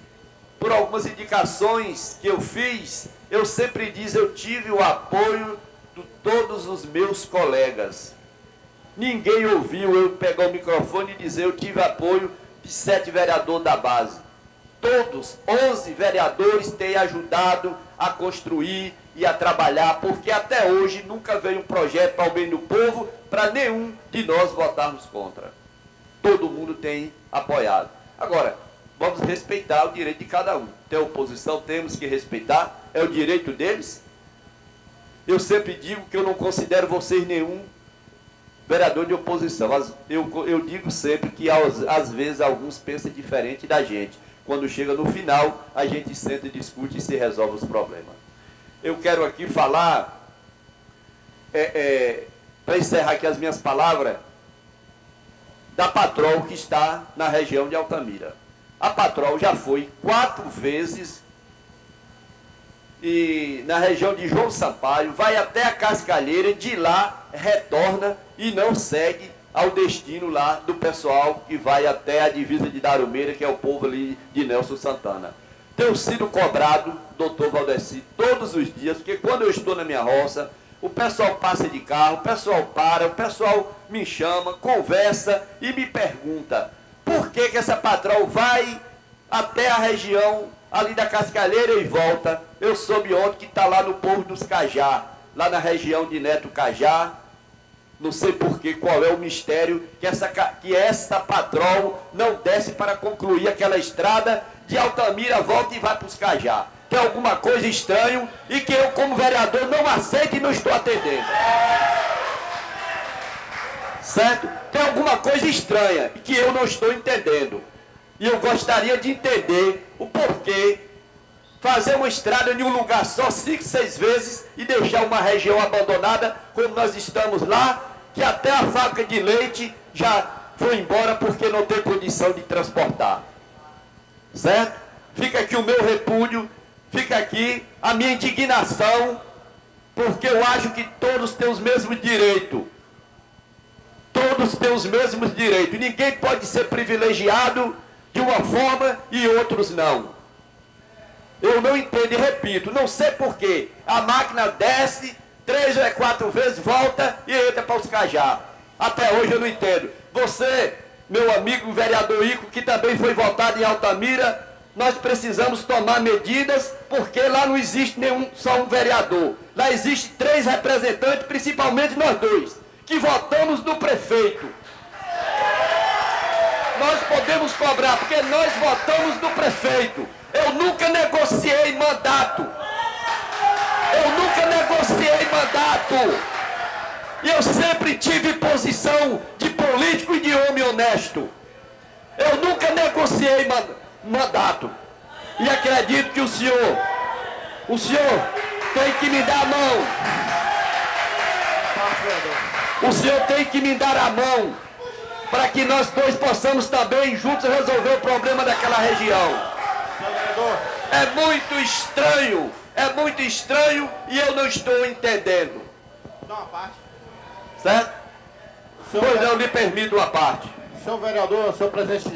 A: por algumas indicações que eu fiz. Eu sempre digo, eu tive o apoio de todos os meus colegas. Ninguém ouviu eu pegar o microfone e dizer eu tive apoio de 7 vereadores da base. Todos, 11 vereadores têm ajudado a construir e a trabalhar, porque até hoje nunca veio um projeto para o bem do povo, para nenhum de nós votarmos contra. Todo mundo tem apoiado. Agora, vamos respeitar o direito de cada um. Tem oposição, temos que respeitar, é o direito deles. Eu sempre digo que eu não considero vocês nenhum vereador de oposição. Eu digo sempre que às vezes alguns pensam diferente da gente. Quando chega no final, a gente senta, discute e se resolve os problemas. Eu quero aqui falar, para encerrar aqui as minhas palavras, da Patrol que está na região de Altamira. A Patrol já foi 4 vezes e na região de João Sampaio, vai até a Cascalheira, de lá retorna e não segue ao destino lá do pessoal que vai até a divisa de Darumeira, que é o povo ali de Nelson Santana. Tenho sido cobrado, doutor Valdeci, todos os dias, porque quando eu estou na minha roça, o pessoal passa de carro, o pessoal para, o pessoal me chama, conversa e me pergunta por que essa Patrol vai até a região ali da Cascalheira e volta. Eu soube ontem que está lá no Povo dos Cajá, lá na região de Neto Cajá. Não sei porquê, qual é o mistério, que essa Patrol não desce para concluir aquela estrada de Altamira, volta e vai para os Cajá. Tem alguma coisa estranha e que eu, como vereador, não aceito e não estou atendendo. Certo? Tem alguma coisa estranha que eu não estou entendendo. E eu gostaria de entender o porquê fazer uma estrada em um lugar só 5, 6 vezes e deixar uma região abandonada, como nós estamos lá, que até a fábrica de leite já foi embora porque não tem condição de transportar. Certo? Fica aqui o meu repúdio, fica aqui a minha indignação, porque eu acho que todos têm os mesmos direitos. Todos têm os mesmos direitos. Ninguém pode ser privilegiado de uma forma e outros não. Eu não entendo e repito, não sei porquê. A máquina desce 3 ou 4 vezes, volta e entra para os cajá. Até hoje eu não entendo. Você, meu amigo vereador Ico, que também foi votado em Altamira, nós precisamos tomar medidas, porque lá não existe só um vereador. Lá existe 3 representantes, principalmente nós 2, que votamos no prefeito. Nós podemos cobrar, porque nós votamos no prefeito. Eu nunca negociei mandato. E eu sempre tive posição de político e de homem honesto. Eu nunca negociei mandato. E acredito que o senhor tem que me dar a mão. O senhor tem que me dar a mão, para que nós 2 possamos também juntos resolver o problema daquela região. É muito estranho e eu não estou entendendo.
B: Dá uma parte.
A: Certo? Pois eu lhe permito uma parte.
B: Senhor vereador, senhor presidente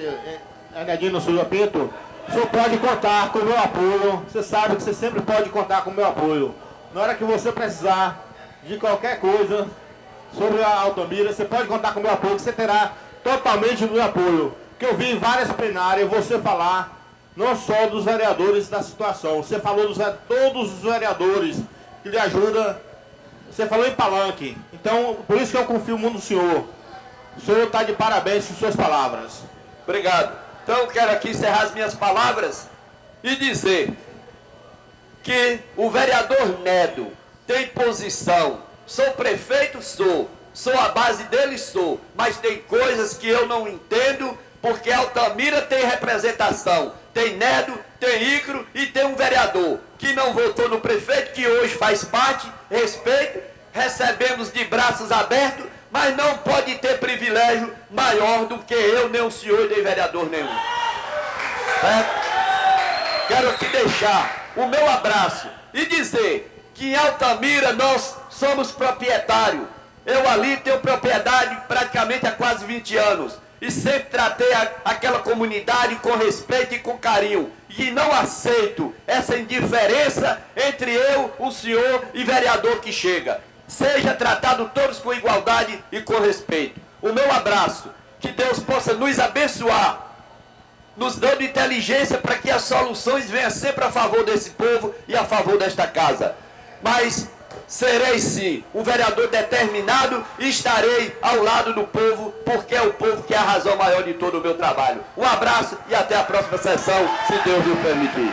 B: Enedino Souza Pinto, o senhor pode contar com o meu apoio. Você sabe que você sempre pode contar com o meu apoio. Na hora que você precisar de qualquer coisa sobre a Altamira, você pode contar com o meu apoio, que você terá totalmente o meu apoio. Porque eu vi em várias plenárias você falar não só dos vereadores da situação, você falou de todos os vereadores que lhe ajudam, você falou em palanque. Então, por isso que eu confio muito no senhor. O senhor está de parabéns com suas palavras.
A: Obrigado. Então eu quero aqui encerrar as minhas palavras e dizer que o vereador Nedo tem posição. Sou prefeito? Sou a base dele? Sou. Mas tem coisas que eu não entendo, porque Altamira tem representação. Tem Nedo, tem Icro e tem um vereador que não votou no prefeito, que hoje faz parte, respeito, recebemos de braços abertos, mas não pode ter privilégio maior do que eu, nem o senhor e nem vereador nenhum. Certo? Quero aqui deixar o meu abraço e dizer que em Altamira nós somos proprietários. Eu ali tenho propriedade praticamente há quase 20 anos. E sempre tratei aquela comunidade com respeito e com carinho. E não aceito essa indiferença entre eu, o senhor e vereador que chega. Seja tratado todos com igualdade e com respeito. O meu abraço, que Deus possa nos abençoar, nos dando inteligência para que as soluções venham sempre a favor desse povo e a favor desta casa. Mas serei sim um vereador determinado e estarei ao lado do povo, porque é o povo que é a razão maior de todo o meu trabalho. Um abraço e até a próxima sessão, se Deus nos permitir.